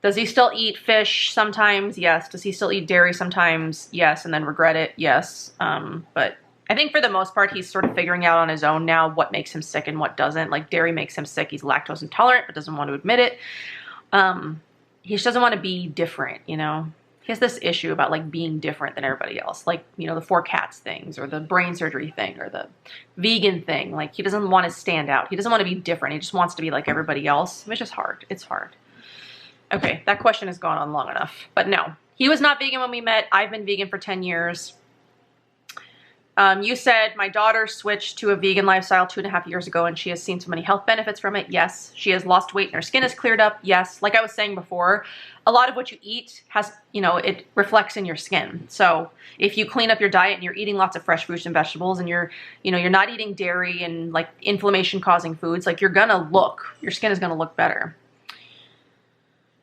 Does he still eat fish sometimes? Yes. Does he still eat dairy sometimes? Yes. And then regret it? Yes. But I think for the most part, he's sort of figuring out on his own now what makes him sick and what doesn't. Like dairy makes him sick. He's lactose intolerant, but doesn't want to admit it. He just doesn't want to be different, you know? He has this issue about like being different than everybody else. Like, you know, the 4 cats things or the brain surgery thing or the vegan thing. Like he doesn't want to stand out. He doesn't want to be different. He just wants to be like everybody else, which is hard. It's hard. Okay, that question has gone on long enough. But no, he was not vegan when we met. I've been vegan for 10 years. You said my daughter switched to a vegan lifestyle 2.5 years ago and she has seen so many health benefits from it. Yes. She has lost weight and her skin has cleared up. Yes. Like I was saying before, a lot of what you eat has, you know, it reflects in your skin. So if you clean up your diet and you're eating lots of fresh fruits and vegetables and you're not eating dairy and like inflammation causing foods, like your skin is going to look better.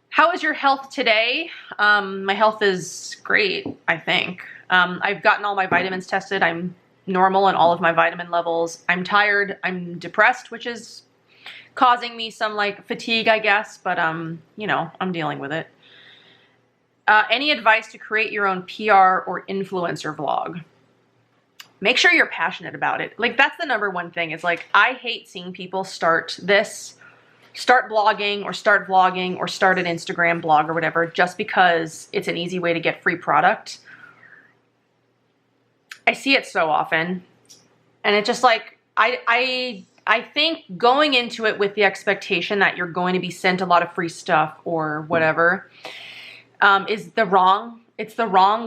How is your health today? My health is great, I think. I've gotten all my vitamins tested. I'm normal in all of my vitamin levels. I'm tired. I'm depressed, which is causing me some like fatigue, I guess, but you know, I'm dealing with it. Any advice to create your own PR or influencer vlog? make sure you're passionate about it. Like, that's the number one thing. Is like, I hate seeing people start blogging or start vlogging or start an Instagram blog or whatever just because it's an easy way to get free product. I see it so often, and it's just like, I think going into it with the expectation that you're going to be sent a lot of free stuff or whatever is the wrong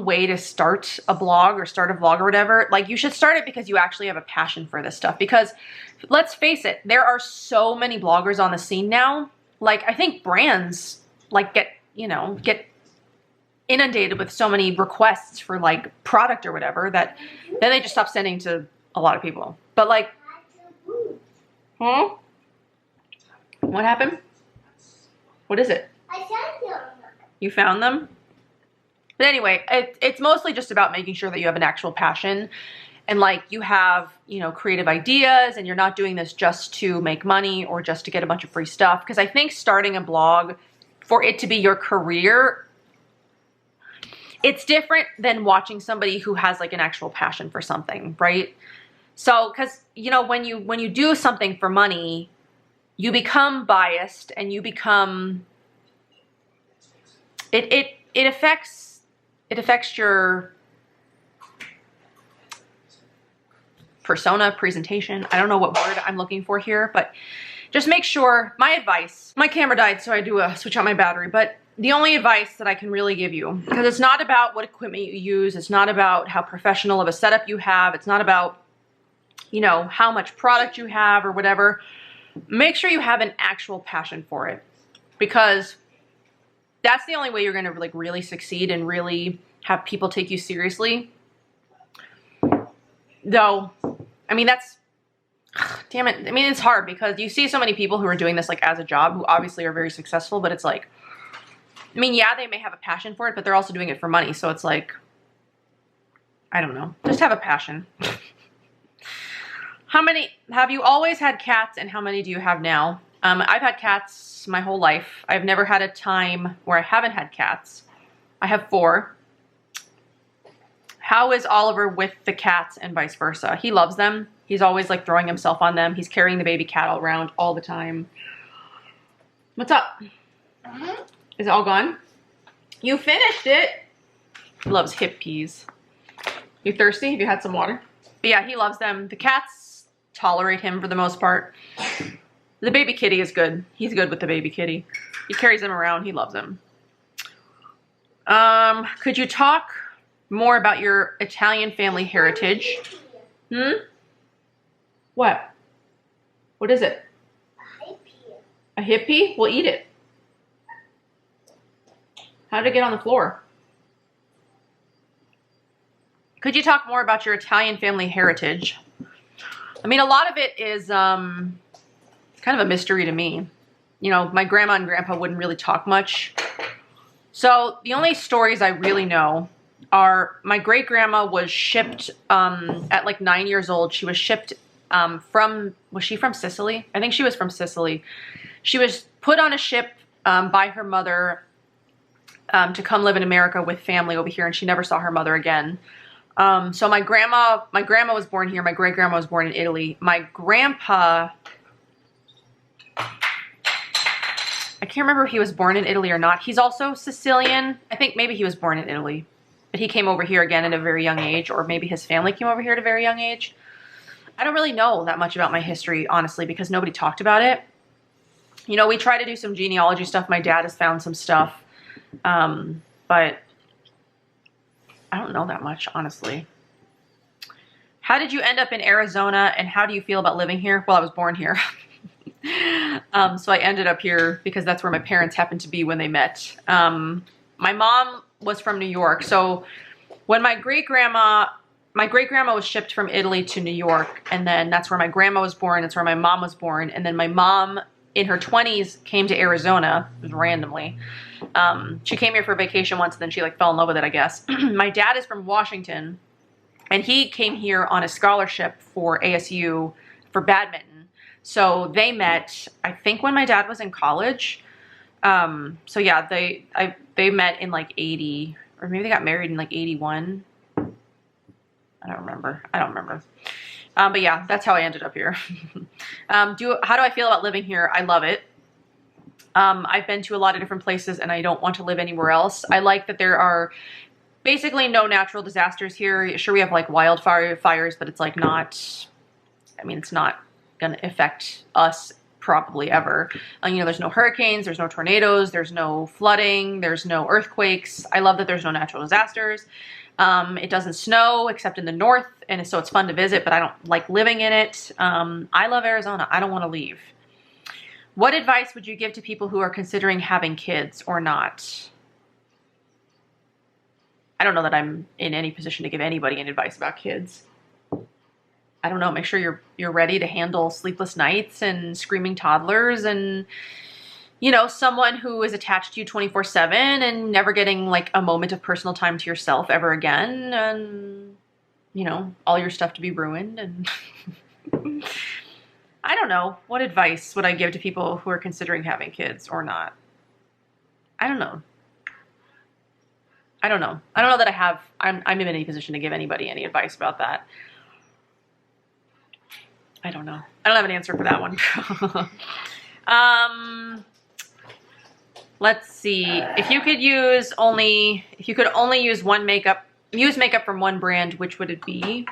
way to start a blog or start a vlog or whatever. Like, you should start it because you actually have a passion for this stuff. Because let's face it, there are so many bloggers on the scene now. Like, I think brands like get inundated with so many requests for like product or whatever that then they just stop sending to a lot of people. But like, what happened? What is it? I found them. You found them? But anyway, it's mostly just about making sure that you have an actual passion and like you have, creative ideas, and you're not doing this just to make money or just to get a bunch of free stuff. Because I think starting a blog for it to be your career, it's different than watching somebody who has like an actual passion for something, right? So, because, when you do something for money, you become biased and you become, it affects your persona, presentation. I don't know what word I'm looking for here, but just make sure, my advice, my camera died, so I do switch out my battery, but the only advice that I can really give you, because it's not about what equipment you use, it's not about how professional of a setup you have, it's not about, how much product you have or whatever. Make sure you have an actual passion for it, because that's the only way you're going to like really succeed and really have people take you seriously. Though, I mean, damn it. I mean, it's hard because you see so many people who are doing this like as a job who obviously are very successful, but it's like, I mean, yeah, they may have a passion for it, but they're also doing it for money. So it's like, I don't know. Just have a passion. Have you always had cats, and how many do you have now? I've had cats my whole life. I've never had a time where I haven't had cats. I have 4. How is Oliver with the cats and vice versa? He loves them. He's always like throwing himself on them. He's carrying the baby cat all around all the time. What's up? Is it all gone? You finished it. He loves hip peas. You thirsty? Have you had some water? But yeah, he loves them. The cats tolerate him for the most part. The baby kitty is good. He's good with the baby kitty. He carries him around. He loves him. Could you talk more about your Italian family heritage? What? What is it? A hippie? We'll eat it. How did it get on the floor? Could you talk more about your Italian family heritage? I mean, a lot of it is kind of a mystery to me. My grandma and grandpa wouldn't really talk much. So the only stories I really know are my great-grandma was shipped at like 9 years old. She was shipped was she from Sicily? I think she was from Sicily. She was put on a ship by her mother to come live in America with family over here, and she never saw her mother again. So my grandma was born here. My great-grandma was born in Italy. My grandpa, I can't remember if he was born in Italy or not. He's also Sicilian. I think maybe he was born in Italy, but he came over here again at a very young age, or maybe his family came over here at a very young age. I don't really know that much about my history, honestly, because nobody talked about it. We try to do some genealogy stuff. My dad has found some stuff, but I don't know that much, honestly. How did you end up in Arizona, and how do you feel about living here? Well, I was born here. So I ended up here because that's where my parents happened to be when they met. My mom was from New York. So when my great-grandma was shipped from Italy to New York, and then that's where my grandma was born. That's where my mom was born. And then my mom, in her 20s, came to Arizona randomly. She came here for vacation once, and then she like fell in love with it, I guess. My dad is from Washington, and he came here on a scholarship for ASU for badminton. So they met, I think, when my dad was in college. So yeah, they met in like 80, or maybe they got married in like 81. I don't remember. But yeah, that's how I ended up here. How do I feel about living here? I love it. I've been to a lot of different places and I don't want to live anywhere else. I like that there are basically no natural disasters here. Sure, we have like fires, but it's like not, I mean, it's not gonna affect us probably ever. You know, there's no hurricanes, there's no tornadoes, there's no flooding, there's no earthquakes. I love that there's no natural disasters. It doesn't snow except in the north, and so it's fun to visit, but I don't like living in it. I love Arizona. I don't want to leave. What advice would you give to people who are considering having kids or not? I don't know that I'm in any position to give anybody any advice about kids. I don't know. Make sure you're ready to handle sleepless nights and screaming toddlers and, you know, someone who is attached to you 24/7 and never getting like a moment of personal time to yourself ever again, and, you know, all your stuff to be ruined. And I don't know. What advice would I give to people who are considering having kids or not? I don't know. I don't know that I'm in any position to give anybody any advice about that. I don't know. I don't have an answer for that one. Let's see. If you could only use makeup from one brand, which would it be?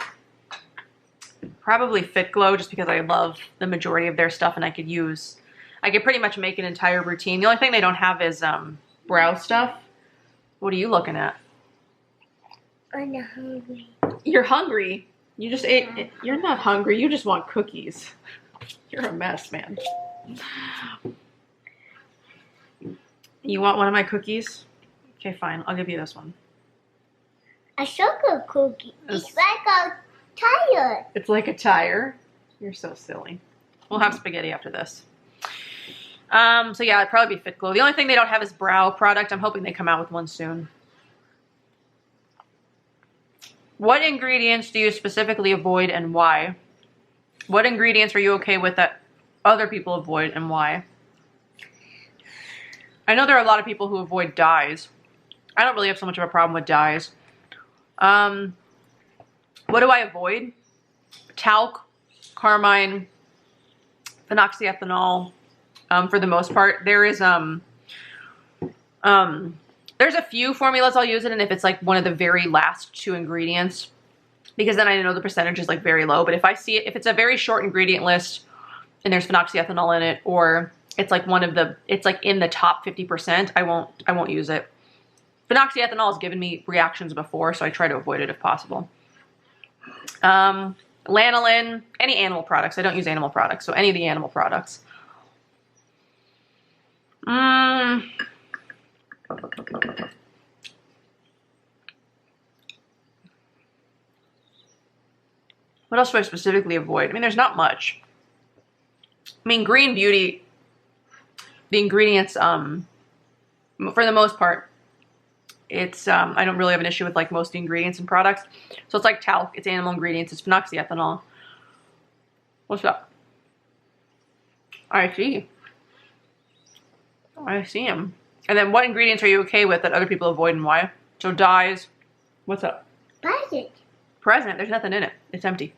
Probably Fit Glow, just because I love the majority of their stuff and I could pretty much make an entire routine. The only thing they don't have is brow stuff. What are you looking at? I'm hungry. You're hungry? You just ate. You're not hungry. You just want cookies. You're a mess, man. You want one of my cookies? Okay, fine. I'll give you this one. A sugar cookie. It's like a tire. It's like a tire? You're so silly. We'll have spaghetti after this. So yeah, it'd probably be Fit Glow. The only thing they don't have is brow product. I'm hoping they come out with one soon. What ingredients do you specifically avoid and why? What ingredients are you okay with that other people avoid and why? I know there are a lot of people who avoid dyes. I don't really have so much of a problem with dyes. What do I avoid? Talc, carmine, phenoxyethanol. For the most part, there's a few formulas I'll use it in if it's like one of the very last 2 ingredients, because then I know the percentage is like very low. But if I see it, if it's a very short ingredient list and there's phenoxyethanol in it, or it's like it's like in the top 50%, I won't use it. Phenoxyethanol has given me reactions before, so I try to avoid it if possible. Lanolin, any animal products. I don't use animal products, so any of the animal products. What else do I specifically avoid? I mean, there's not much. I mean, Green Beauty, the ingredients, for the most part, it's, I don't really have an issue with like most of the ingredients and products. So it's like talc, it's animal ingredients, it's phenoxyethanol. What's up? I see. I see them. And then what ingredients are you okay with that other people avoid and why? So dyes. What's up? Present. Present. There's nothing in it. It's empty.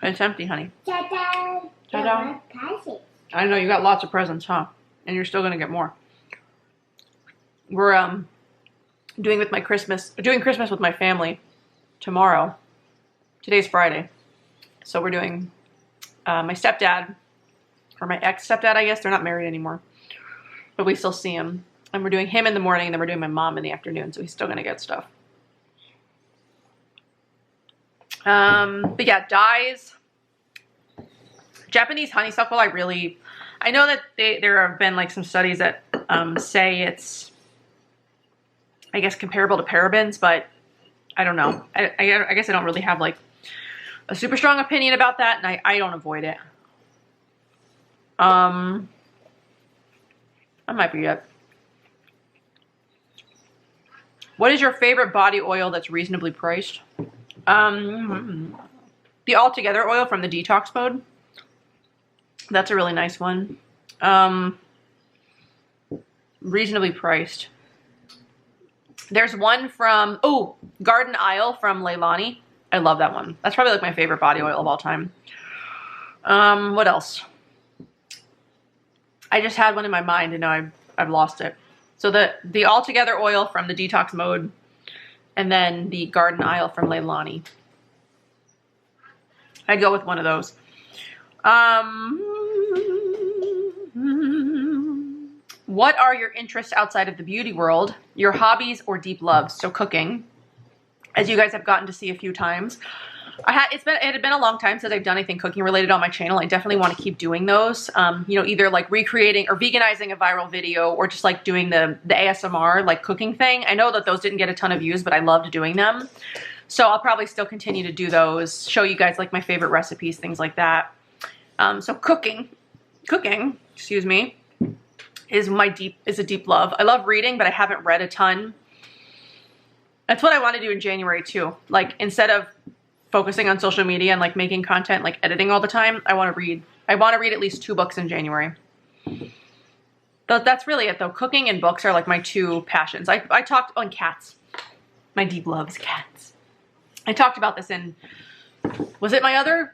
It's empty, honey. Ta-da! Ta-da. Present. I know, you got lots of presents, huh? And you're still gonna get more. We're doing Christmas with my family tomorrow. Today's Friday. So we're doing my stepdad, or my ex-stepdad, I guess. They're not married anymore, but we still see him. And we're doing him in the morning, and then we're doing my mom in the afternoon, so he's still gonna get stuff. But yeah, dyes. Japanese honeysuckle, I know that there have been like some studies that say it's, I guess, comparable to parabens, but I don't know. I guess I don't really have like a super strong opinion about that, and I don't avoid it. That might be it. What is your favorite body oil that's reasonably priced? The Altogether oil from the Detox Mode. That's a really nice one. Reasonably priced. There's one from, oh, Garden Isle from Leilani. I love that one. That's probably like my favorite body oil of all time. What else? I just had one in my mind and now I've lost it. So the Altogether oil from the Detox Mode, and then the Garden Isle from Leilani. I'd go with one of those. What are your interests outside of the beauty world? Your hobbies or deep loves? So cooking, as you guys have gotten to see a few times. It had been a long time since I've done anything cooking related on my channel. I definitely want to keep doing those. You know, either like recreating or veganizing a viral video, or just like doing the ASMR like cooking thing. I know that those didn't get a ton of views, but I loved doing them. So I'll probably still continue to do those, show you guys like my favorite recipes, things like that. So cooking, excuse me, is a deep love. I love reading, but I haven't read a ton. That's what I want to do in January too. Like, instead of focusing on social media and like making content, like editing all the time, I want to read. I want to read at least 2 books in January. But that's really it though. Cooking and books are like my 2 passions. I talked on cats. My deep love is cats. I talked about this in, was it my other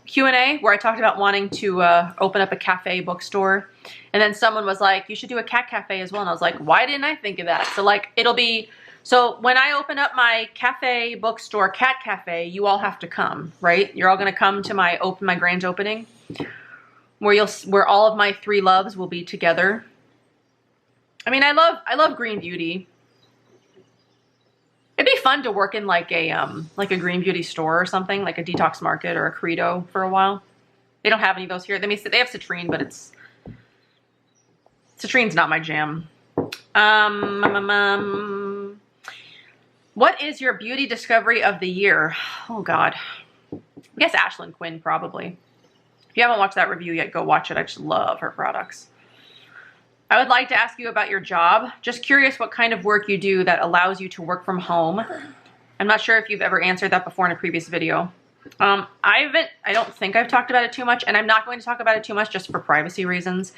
Q&A where I talked about wanting to open up a cafe bookstore, and then someone was like, you should do a cat cafe as well, and I was like, why didn't I think of that? So like, it'll be, so when I open up my cafe bookstore, cat cafe, you all have to come, right? You're all gonna come to my grand opening, where all of my 3 loves will be together. I mean, I love green beauty. It'd be fun to work in like a green beauty store or something, like a detox market or a Credo for a while. They don't have any of those here. They have citrine, but citrine's not my jam. What is your beauty discovery of the year? Oh God, I guess Ashlyn Quinn probably. If you haven't watched that review yet, go watch it. I just love her products. I would like to ask you about your job. Just curious what kind of work you do that allows you to work from home. I'm not sure if you've ever answered that before in a previous video. I don't think I've talked about it too much, and I'm not going to talk about it too much just for privacy reasons.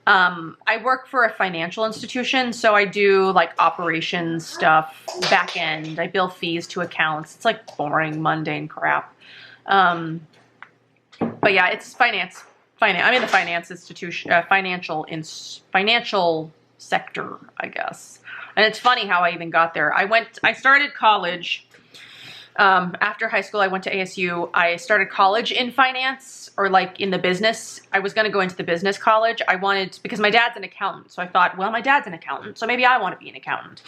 I work for a financial institution, so I do like operations stuff, back end. I bill fees to accounts. It's like boring, mundane crap. But yeah, it's finance. I'm in the finance institution, financial sector, I guess. And it's funny how I even got there. I started college, after high school, I went to ASU. I started college in finance, or like in the business. I was going to go into the business college. Because my dad's an accountant. So I thought, well, my dad's an accountant, so maybe I want to be an accountant.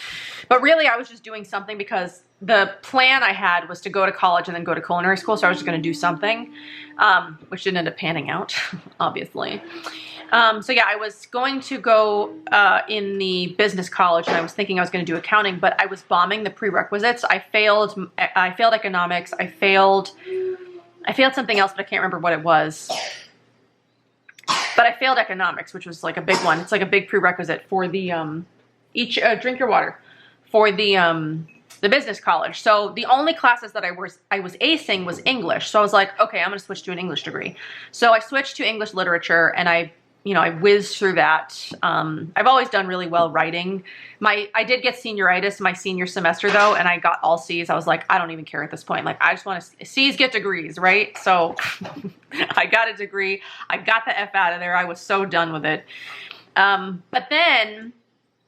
But really, I was just doing something because the plan I had was to go to college and then go to culinary school. So I was just going to do something, which didn't end up panning out, obviously. So yeah, I was going to go in the business college, and I was thinking I was going to do accounting, but I was bombing the prerequisites. I failed economics. I failed something else, but I can't remember what it was. But I failed economics, which was like a big one. It's like a big prerequisite for the drink your water, for the business college. So the only classes that I was acing was English. So I was like, okay, I'm going to switch to an English degree. So I switched to English literature, and I whizzed through that. I've always done really well writing. I did get senioritis my senior semester though, and I got all C's. I was like, I don't even care at this point. Like, I just want to, C's get degrees, right? So I got a degree. I got the F out of there. I was so done with it. But then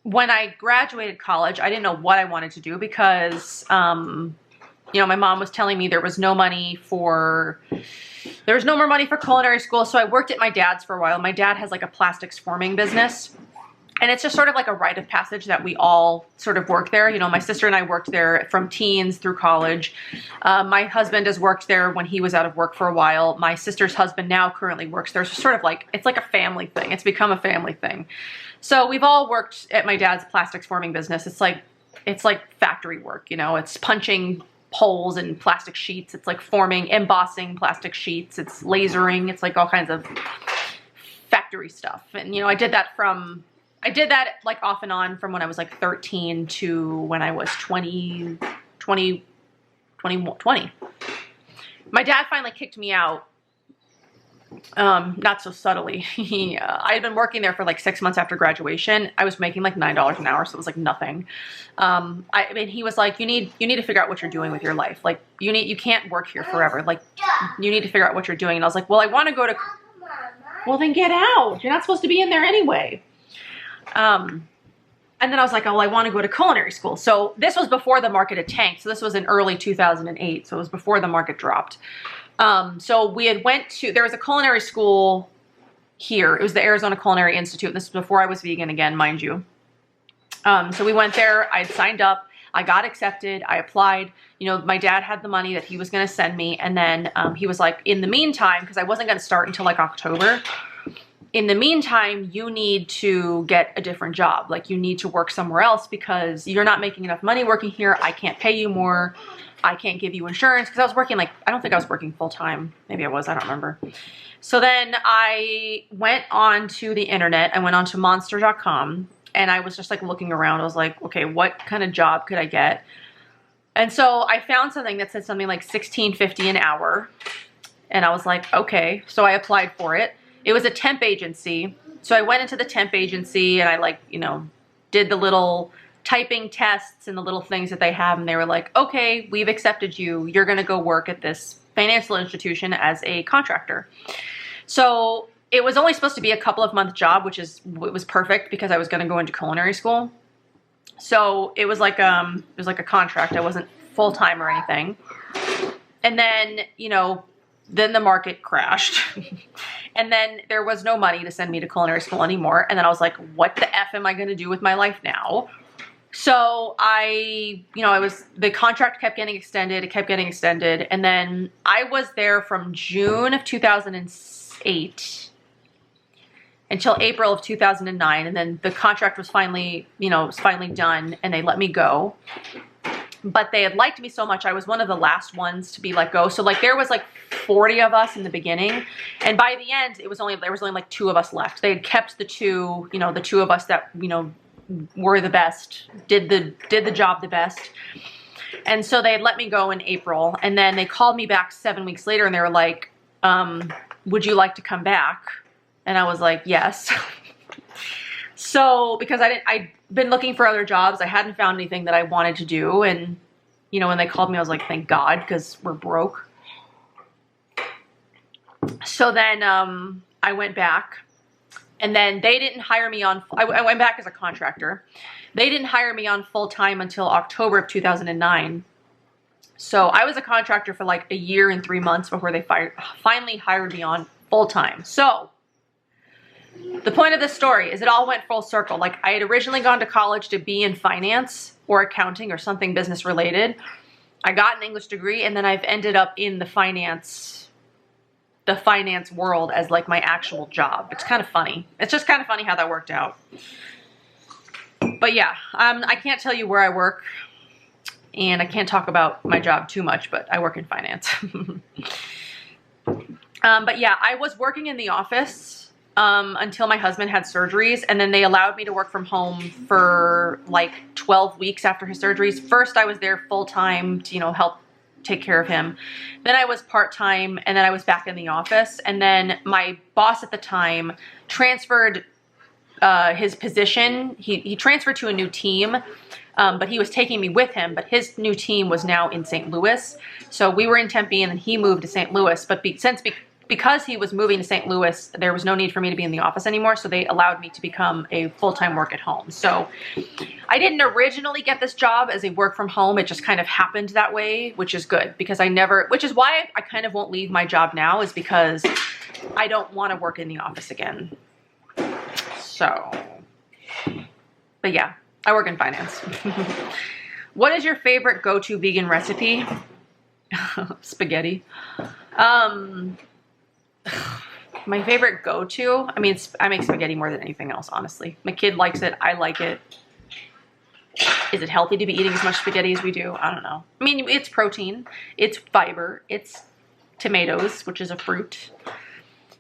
when I graduated college, I didn't know what I wanted to do because, my mom was telling me there was no more money for culinary school. So I worked at my dad's for a while. My dad has like a plastics forming business, and it's just sort of like a rite of passage that we all sort of work there. My sister and I worked there from teens through college. My husband has worked there when he was out of work for a while. My sister's husband now currently works there. So sort of like, it's like a family thing. It's become a family thing. So we've all worked at my dad's plastics forming business. It's like factory work, it's punching holes in plastic sheets. It's like embossing plastic sheets. It's lasering. It's like all kinds of factory stuff. And, I did that like off and on from when I was like 13 to when I was 20. My dad finally kicked me out not so subtly. I had been working there for like 6 months after graduation. I was making like $9 an hour, so it was like nothing. I mean, he was like, you need to figure out what you're doing with your life. Like you can't work here forever. Like you need to figure out what you're doing. And I was like, well, I want to go to, well then get out. You're not supposed to be in there anyway. And then I was like, oh, well, I want to go to culinary school. So this was before the market had tanked. So this was in early 2008. So it was before the market dropped. So we had there was a culinary school here. It was the Arizona Culinary Institute. This was before I was vegan again, mind you. So we went there. I had signed up. I got accepted. I applied. You know, my dad had the money that he was going to send me. And then he was like, in the meantime, because I wasn't going to start until like October. In the meantime, you need to get a different job. Like you need to work somewhere else because you're not making enough money working here. I can't pay you more. I can't give you insurance. Because I was working like, I don't think I was working full time. Maybe I was, I don't remember. So then I went on to the internet. I went on to monster.com and I was just like looking around. I was like, okay, what kind of job could I get? And so I found something that said something like $16.50 an hour. And I was like, okay. So I applied for it. It was a temp agency. So I went into the temp agency and I like, you know, did the little typing tests and the little things that they have. And they were like, okay, we've accepted you. You're going to go work at this financial institution as a contractor. So it was only supposed to be a couple of month job, which was perfect because I was going to go into culinary school. So it was like a contract. I wasn't full time or anything. And then, you know, then the market crashed. And then there was no money to send me to culinary school anymore. And then I was like, what the F am I going to do with my life now? So the contract kept getting extended. It kept getting extended. And then I was there from June of 2008 until April of 2009. And then the contract was finally done and they let me go. But they had liked me so much. I was one of the last ones to be let go. So like there was like 40 of us in the beginning. And by the end, there was only like 2 of us left. They had kept the two of us that, you know, were the best, did the job the best. And so they had let me go in April. And then they called me back 7 weeks later and they were like, would you like to come back? And I was like, yes. So, because I'd been looking for other jobs. I hadn't found anything that I wanted to do. And, you know, when they called me, I was like, thank God, because we're broke. So then I went back. And then they didn't hire me on, I went back as a contractor. They didn't hire me on full time until October of 2009. So I was a contractor for like a year and 3 months before they finally hired me on full time. So the point of this story is it all went full circle. Like I had originally gone to college to be in finance or accounting or something business related. I got an English degree and then I've ended up in the finance world as like my actual job. It's kind of funny. It's just kind of funny how that worked out. But yeah, I can't tell you where I work and I can't talk about my job too much, but I work in finance. But yeah, I was working in the office until my husband had surgeries, and then they allowed me to work from home for like 12 weeks after his surgeries. First, I was there full time to, you know, help take care of him. Then I was part-time, and then I was back in the office. And then my boss at the time transferred his position. He transferred to a new team, but he was taking me with him. But his new team was now in St. Louis. So we were in Tempe, and then he moved to St. Louis. But because he was moving to St. Louis, there was no need for me to be in the office anymore. So they allowed me to become a full-time work at home. So I didn't originally get this job as a work from home. It just kind of happened that way, which is good because which is why I kind of won't leave my job now, is because I don't want to work in the office again. So, but yeah, I work in finance. What is your favorite go-to vegan recipe? Spaghetti. My favorite go-to, I mean, I make spaghetti more than anything else, honestly. My kid likes it. I like it. Is it healthy to be eating as much spaghetti as we do? I don't know. I mean, it's protein. It's fiber. It's tomatoes, which is a fruit.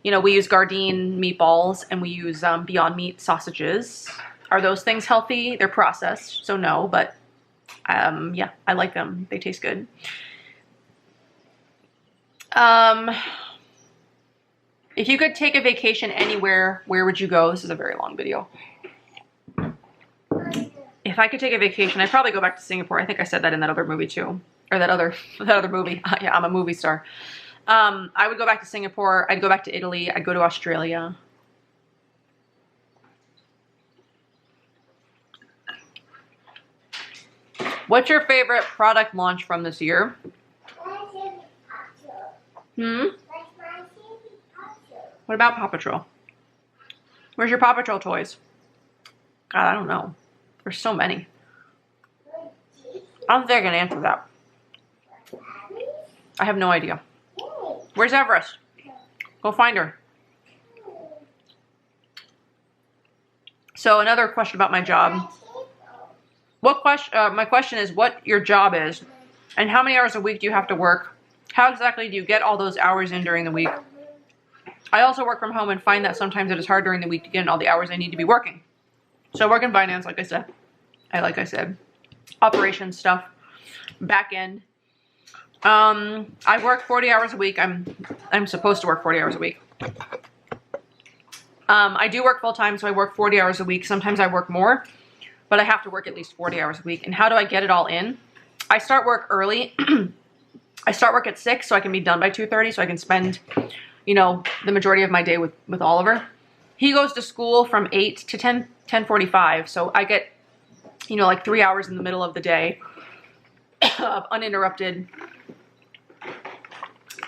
You know, we use Gardein meatballs and we use Beyond Meat sausages. Are those things healthy? They're processed, so no, but yeah, I like them. They taste good. If you could take a vacation anywhere, where would you go? This is a very long video. If I could take a vacation, I'd probably go back to Singapore. I think I said that in that other movie too. Or that other movie. Yeah, I'm a movie star. I would go back to Singapore. I'd go back to Italy. I'd go to Australia. What's your favorite product launch from this year? Hmm? What about Paw Patrol? Where's your Paw Patrol toys? God, I don't know. There's so many. I don't think I can answer that. I have no idea. Where's Everest? Go find her. So another question about my job. My question is what your job is and how many hours a week do you have to work? How exactly do you get all those hours in during the week? I also work from home and find that sometimes it is hard during the week to get in all the hours I need to be working. So I work in finance, like I said. Operations stuff, back end. I work 40 hours a week. I'm supposed to work 40 hours a week. I do work full time, so I work 40 hours a week. Sometimes I work more, but I have to work at least 40 hours a week. And how do I get it all in? I start work early. I start work at 6 so I can be done by 2:30 so I can spend, you know, the majority of my day with Oliver. He goes to school from 8 to 10:45, so I get, you know, like 3 hours in the middle of the day of uninterrupted,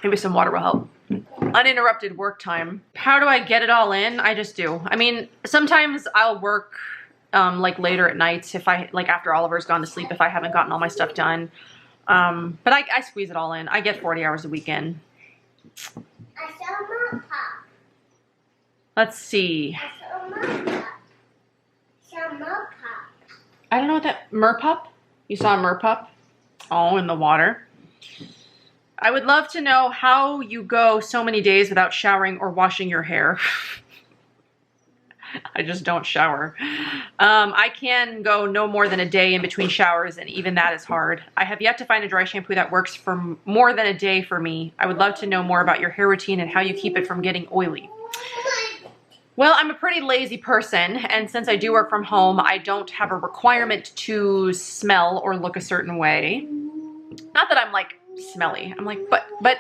maybe some water will help, uninterrupted work time. How do I get it all in? I just do. I mean, sometimes I'll work like later at nights if like after Oliver's gone to sleep if I haven't gotten all my stuff done. But I squeeze it all in. I get 40 hours a week in. Let's see. I don't know what that, merpup? You saw a merpup? Oh, in the water. I would love to know how you go so many days without showering or washing your hair. I just don't shower. I can go no more than a day in between showers, and even that is hard. I have yet to find a dry shampoo that works for more than a day for me. I would love to know more about your hair routine and how you keep it from getting oily. Well, I'm a pretty lazy person, and since I do work from home, I don't have a requirement to smell or look a certain way. Not that I'm like smelly. I'm like, but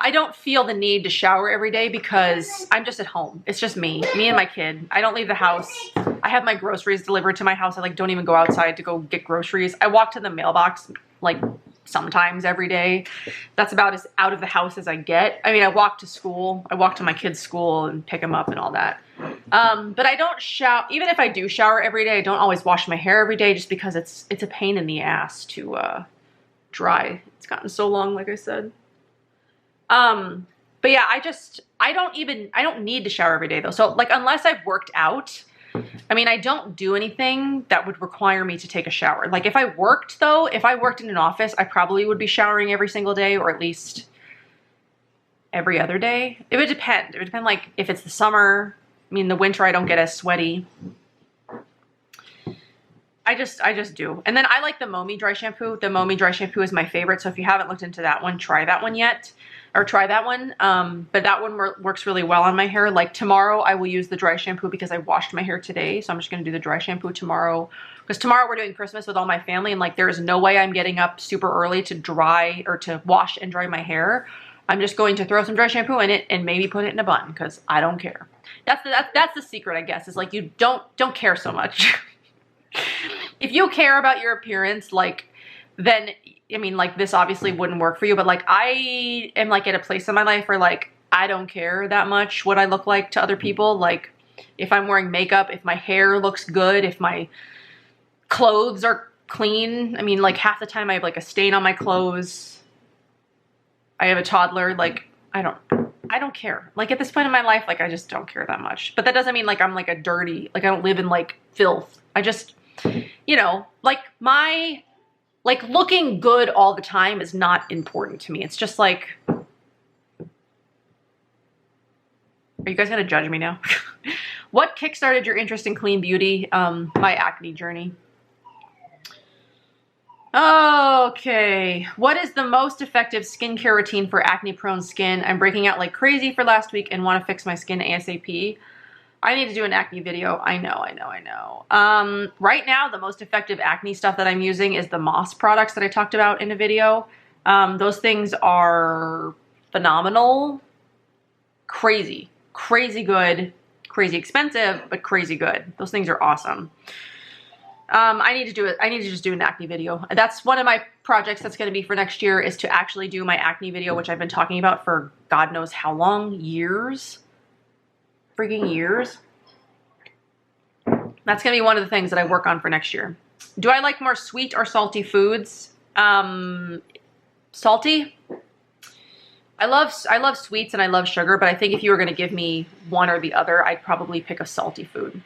I don't feel the need to shower every day because I'm just at home. It's just me and my kid. I don't leave the house. I have my groceries delivered to my house. I like don't even go outside to go get groceries. I walk to the mailbox like sometimes every day. That's about as out of the house as I get. I mean, I walk to school. I walk to my kids' school and pick them up and all that. But I don't shower. Even if I do shower every day, I don't always wash my hair every day just because it's a pain in the ass to dry. It's gotten so long, like I said. But yeah, I don't need to shower every day though. So like, unless I've worked out, I mean, I don't do anything that would require me to take a shower. Like if I worked in an office, I probably would be showering every single day or at least every other day. It would depend. It would depend like if it's the summer. I mean, the winter I don't get as sweaty. I just do. And then I like the MoMi Dry Shampoo. The MoMi Dry Shampoo is my favorite. So if you haven't looked into that one, try that one yet. Or try that one. But that one works really well on my hair. Like tomorrow I will use the dry shampoo because I washed my hair today. So I'm just going to do the dry shampoo tomorrow. Because tomorrow we're doing Christmas with all my family. And like there is no way I'm getting up super early to dry or to wash and dry my hair. I'm just going to throw some dry shampoo in it and maybe put it in a bun because I don't care. That's the secret, I guess, is like you don't care so much. If you care about your appearance, like, then, I mean, like, this obviously wouldn't work for you, but, like, I am, like, at a place in my life where, like, I don't care that much what I look like to other people. Like, if I'm wearing makeup, if my hair looks good, if my clothes are clean. I mean, like, half the time I have, like, a stain on my clothes. I have a toddler. Like, I don't care. Like, at this point in my life, like, I just don't care that much. But that doesn't mean, like, I'm, like, a dirty, like, I don't live in, like, filth. I just, you know, like, like, looking good all the time is not important to me. It's just, like, are you guys gonna judge me now? What kickstarted your interest in clean beauty? My acne journey. Okay, what is the most effective skincare routine for acne-prone skin? I'm breaking out like crazy for last week and want to fix my skin ASAP. I need to do an acne video. I know. Right now, the most effective acne stuff that I'm using is the Moss products that I talked about in a video. Those things are phenomenal. Crazy good, crazy expensive, but crazy good. Those things are awesome. I need to just do an acne video. That's one of my projects that's going to be for next year, is to actually do my acne video, which I've been talking about for God knows how long, years, freaking years. That's going to be one of the things that I work on for next year. Do I like more sweet or salty foods? Salty. I love sweets and I love sugar, but I think if you were going to give me one or the other, I'd probably pick a salty food.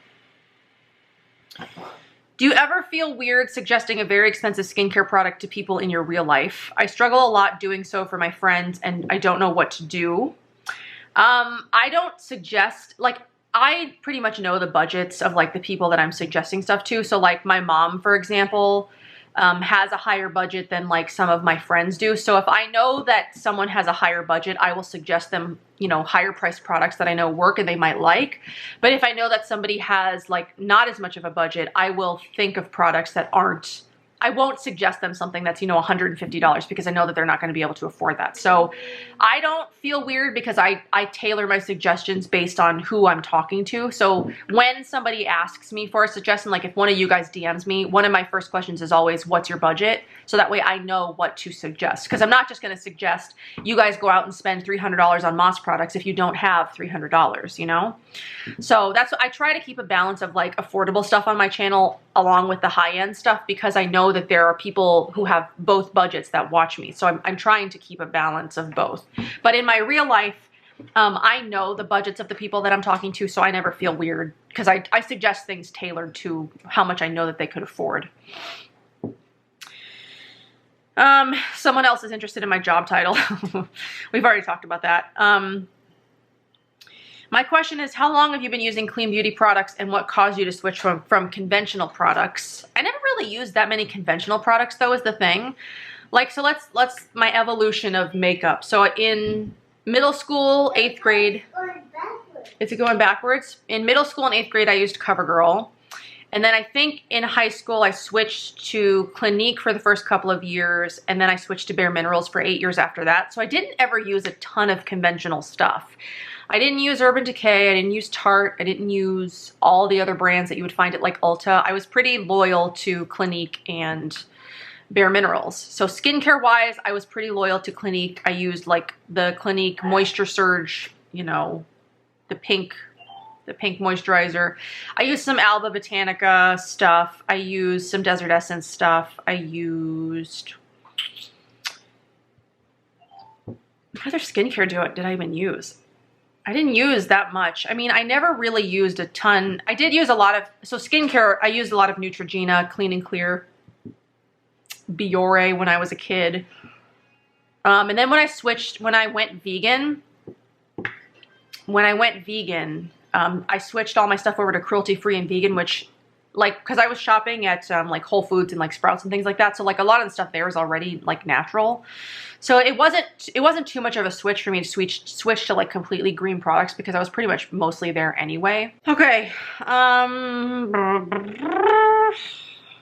Do you ever feel weird suggesting a very expensive skincare product to people in your real life? I struggle a lot doing so for my friends and I don't know what to do. I don't suggest, like, I pretty much know the budgets of like the people that I'm suggesting stuff to. So like my mom, for example, has a higher budget than like some of my friends do. So if I know that someone has a higher budget, I will suggest them, you know, higher priced products that I know work and they might like. But if I know that somebody has like not as much of a budget, I will think of products that aren't, I won't suggest them something that's, you know, $150 because I know that they're not going to be able to afford that. So I don't feel weird because I tailor my suggestions based on who I'm talking to. So when somebody asks me for a suggestion, like if one of you guys DMs me, one of my first questions is always, what's your budget? So that way I know what to suggest. Because I'm not just going to suggest you guys go out and spend $300 on Moss products if you don't have $300, you know? So that's what I try to keep a balance of like affordable stuff on my channel along with the high-end stuff, because I know that there are people who have both budgets that watch me. So I'm trying to keep a balance of both. But in my real life, I know the budgets of the people that I'm talking to, so I never feel weird because I suggest things tailored to how much I know that they could afford. Someone else is interested in my job title. We've already talked about that. My question is, how long have you been using clean beauty products and what caused you to switch from conventional products? I never really used that many conventional products though, is the thing. Like, so let's my evolution of makeup. So in middle school, 8th grade, is it going backwards? In middle school and 8th grade, I used CoverGirl. And then I think in high school, I switched to Clinique for the first couple of years. And then I switched to Bare Minerals for 8 years after that. So I didn't ever use a ton of conventional stuff. I didn't use Urban Decay, I didn't use Tarte, I didn't use all the other brands that you would find at like Ulta. I was pretty loyal to Clinique and Bare Minerals. So skincare wise, I was pretty loyal to Clinique. I used like the Clinique Moisture Surge, you know, the pink moisturizer. I used some Alba Botanica stuff. I used some Desert Essence stuff. I used, what other skincare did I even use? I didn't use that much. I mean, I never really used a ton. I did use a lot of, so skincare, I used a lot of Neutrogena, Clean and Clear, Biore when I was a kid. And then when I went vegan, I switched all my stuff over to cruelty-free and vegan, which, like, because I was shopping at like Whole Foods and like Sprouts and things like that. So like a lot of the stuff there is already like natural. So it wasn't too much of a switch for me to switch to like completely green products because I was pretty much mostly there anyway. Okay.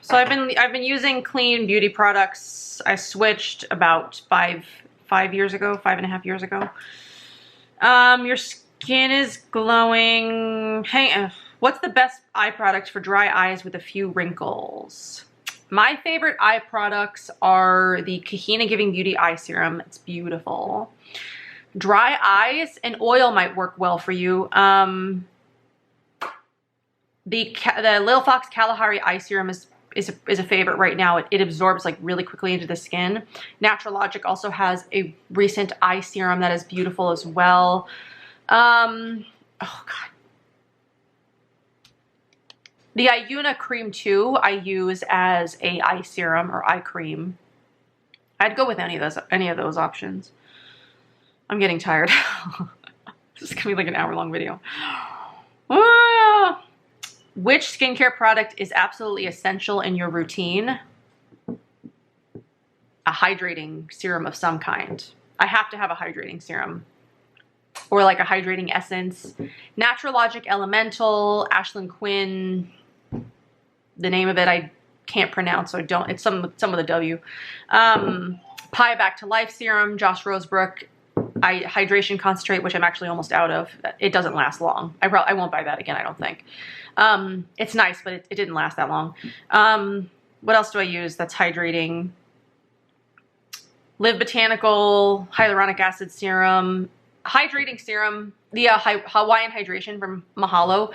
So I've been using clean beauty products. I switched about 5.5 years ago. Your skin is glowing. Hey, what's the best eye product for dry eyes with a few wrinkles? My favorite eye products are the Kahina Giving Beauty Eye Serum. It's beautiful. Dry eyes, an oil might work well for you. The Lil Fox Kalahari Eye Serum is a favorite right now. It absorbs like really quickly into the skin. Natural Logic also has a recent eye serum that is beautiful as well. Oh God. The Ayuna Cream 2 I use as a eye serum or eye cream. I'd go with any of those options. I'm getting tired. This is gonna be like an hour-long video. Which skincare product is absolutely essential in your routine? hydrating serum of some kind. I have to have a hydrating serum. Or like a hydrating essence. Natural Logic Elemental, Ashlyn Quinn. The name of it I can't pronounce, so I don't. It's some with a W. Pie Back to Life Serum, Josh Rosebrook. Hydration Concentrate, which I'm actually almost out of. It doesn't last long. I won't buy that again, I don't think. It's nice, but it didn't last that long. What else do I use that's hydrating? Live Botanical Hyaluronic Acid Serum. Hydrating serum, the Hawaiian Hydration from Mahalo.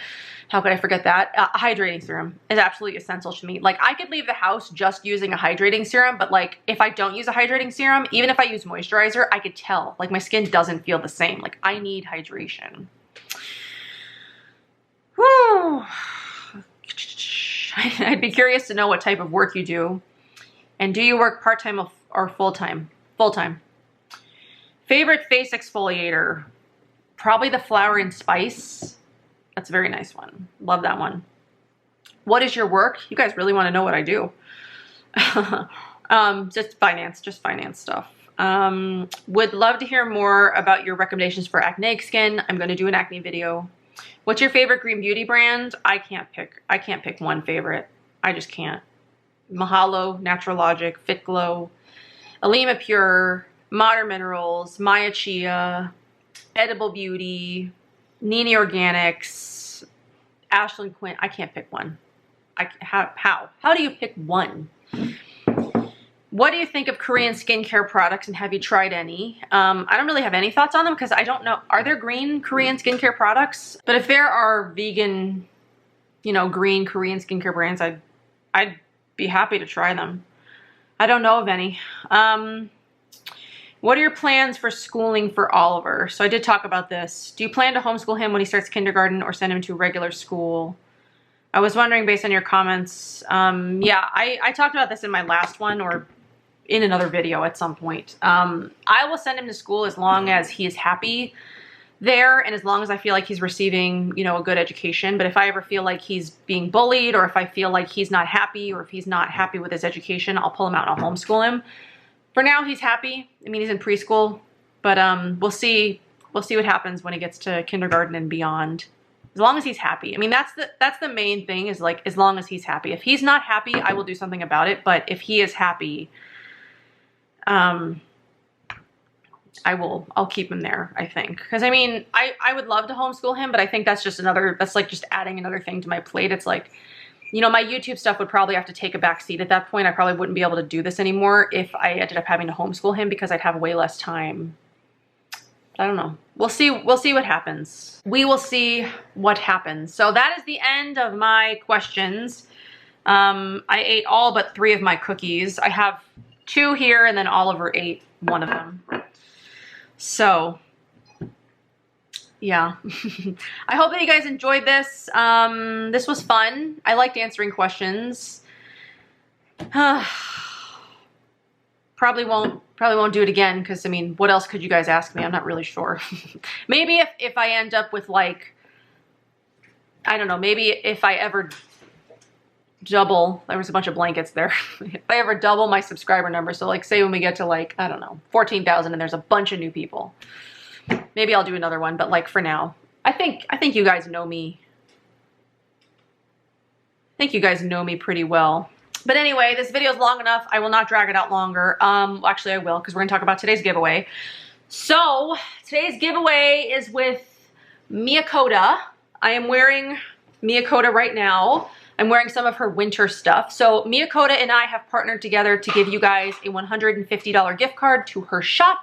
How could I forget that? Hydrating serum is absolutely essential to me. Like, I could leave the house just using a hydrating serum, but like, if I don't use a hydrating serum, even if I use moisturizer, I could tell. Like, my skin doesn't feel the same. Like, I need hydration. Whew. I'd be curious to know what type of work you do. And do you work part-time or full-time? Full-time. Favorite face exfoliator, probably the Flower and Spice. That's a very nice one. Love that one. What is your work? You guys really want to know what I do. Just finance stuff. Would love to hear more about your recommendations for acneic skin. I'm going to do an acne video. What's your favorite green beauty brand? I can't pick one favorite. I just can't. Mahalo, Natural Logic, Fit Glow, Alima Pure, Modern Minerals, Maya Chia, Edible Beauty, Nini Organics, Ashlyn Quinn. I can't pick one. How do you pick one? What do you think of Korean skincare products, and have you tried any? I don't really have any thoughts on them because I don't know. Are there green Korean skincare products? But if there are vegan, you know, green Korean skincare brands, I'd be happy to try them. I don't know of any. What are your plans for schooling for Oliver? So I did talk about this. Do you plan to homeschool him when he starts kindergarten or send him to regular school? I was wondering based on your comments. Yeah, I talked about this in my last one or in another video at some point. I will send him to school as long as he is happy there and as long as I feel like he's receiving, you know, a good education. But if I ever feel like he's being bullied or if I feel like he's not happy or if he's not happy with his education, I'll pull him out and I'll homeschool him. For now, he's happy. I mean, he's in preschool, but we'll see what happens when he gets to kindergarten and beyond. As long as he's happy. I mean, that's the main thing is like, as long as he's happy. If he's not happy, I will do something about it. But if he is happy, I'll keep him there, I think. Because I mean, I would love to homeschool him, but I think that's like just adding another thing to my plate. It's like, you know, my YouTube stuff would probably have to take a back seat at that point. I probably wouldn't be able to do this anymore if I ended up having to homeschool him because I'd have way less time. I don't know. We'll see what happens. We will see what happens. So that is the end of my questions. I ate all but 3 of my cookies. I have 2 here and then Oliver ate 1 of them. So yeah. I hope that you guys enjoyed this. This was fun. I liked answering questions. Probably won't do it again because I mean, what else could you guys ask me? I'm not really sure. Maybe if I end up with like, I don't know, maybe if I ever double, there was a bunch of blankets there. If I ever double my subscriber number, so like say when we get to like, I don't know, 14,000 and there's a bunch of new people, maybe I'll do another one, but like for now, I think you guys know me. I think you guys know me pretty well. But anyway, this video is long enough. I will not drag it out longer. Actually I will, because we're gonna talk about today's giveaway. So today's giveaway is with Miyakota. I am wearing Miyakota right now. I'm wearing some of her winter stuff. So Miyakota and I have partnered together to give you guys a $150 gift card to her shop.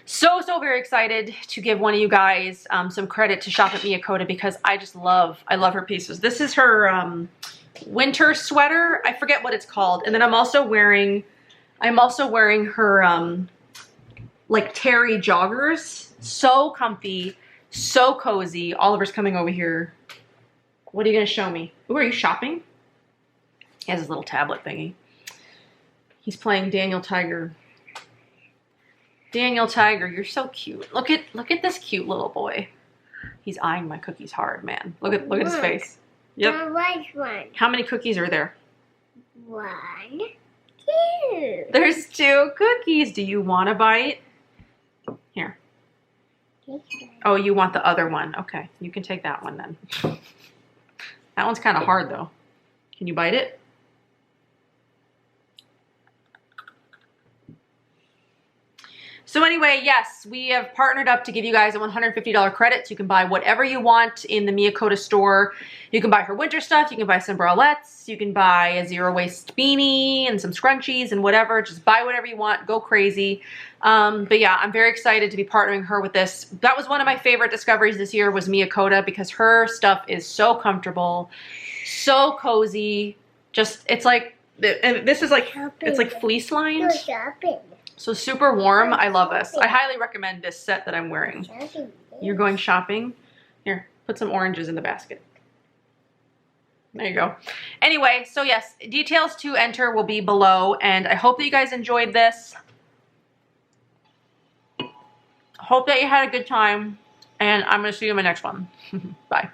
So very excited to give one of you guys some credit to shop at Miyakota because I love her pieces. This is her winter sweater. I forget what it's called. And then I'm also wearing her like terry joggers. So comfy, so cozy. Oliver's coming over here. What are you gonna show me? Ooh, are you shopping? He has his little tablet thingy. He's playing Daniel Tiger. Daniel Tiger, you're so cute. Look at this cute little boy. He's eyeing my cookies hard, man. Look at his face. Yep. The white one. How many cookies are there? 1, Here. There's 2 cookies. Do you want a bite? Here. Oh, you want the other one. Okay, you can take that one then. That one's kind of hard though. Can you bite it? So anyway, yes, we have partnered up to give you guys a $150 credit so you can buy whatever you want in the Miyakota store. You can buy her winter stuff, you can buy some bralettes, you can buy a zero waste beanie and some scrunchies and whatever. Just buy whatever you want, go crazy. But yeah, I'm very excited to be partnering her with this. That was one of my favorite discoveries this year was Miyakota because her stuff is so comfortable, so cozy. Just, it's like, and this is like, it's like fleece lined. So super warm. I love this. I highly recommend this set that I'm wearing. You're going shopping? Here, put some oranges in the basket. There you go. Anyway, so yes, details to enter will be below, and I hope that you guys enjoyed this. Hope that you had a good time, and I'm going to see you in my next one. Bye.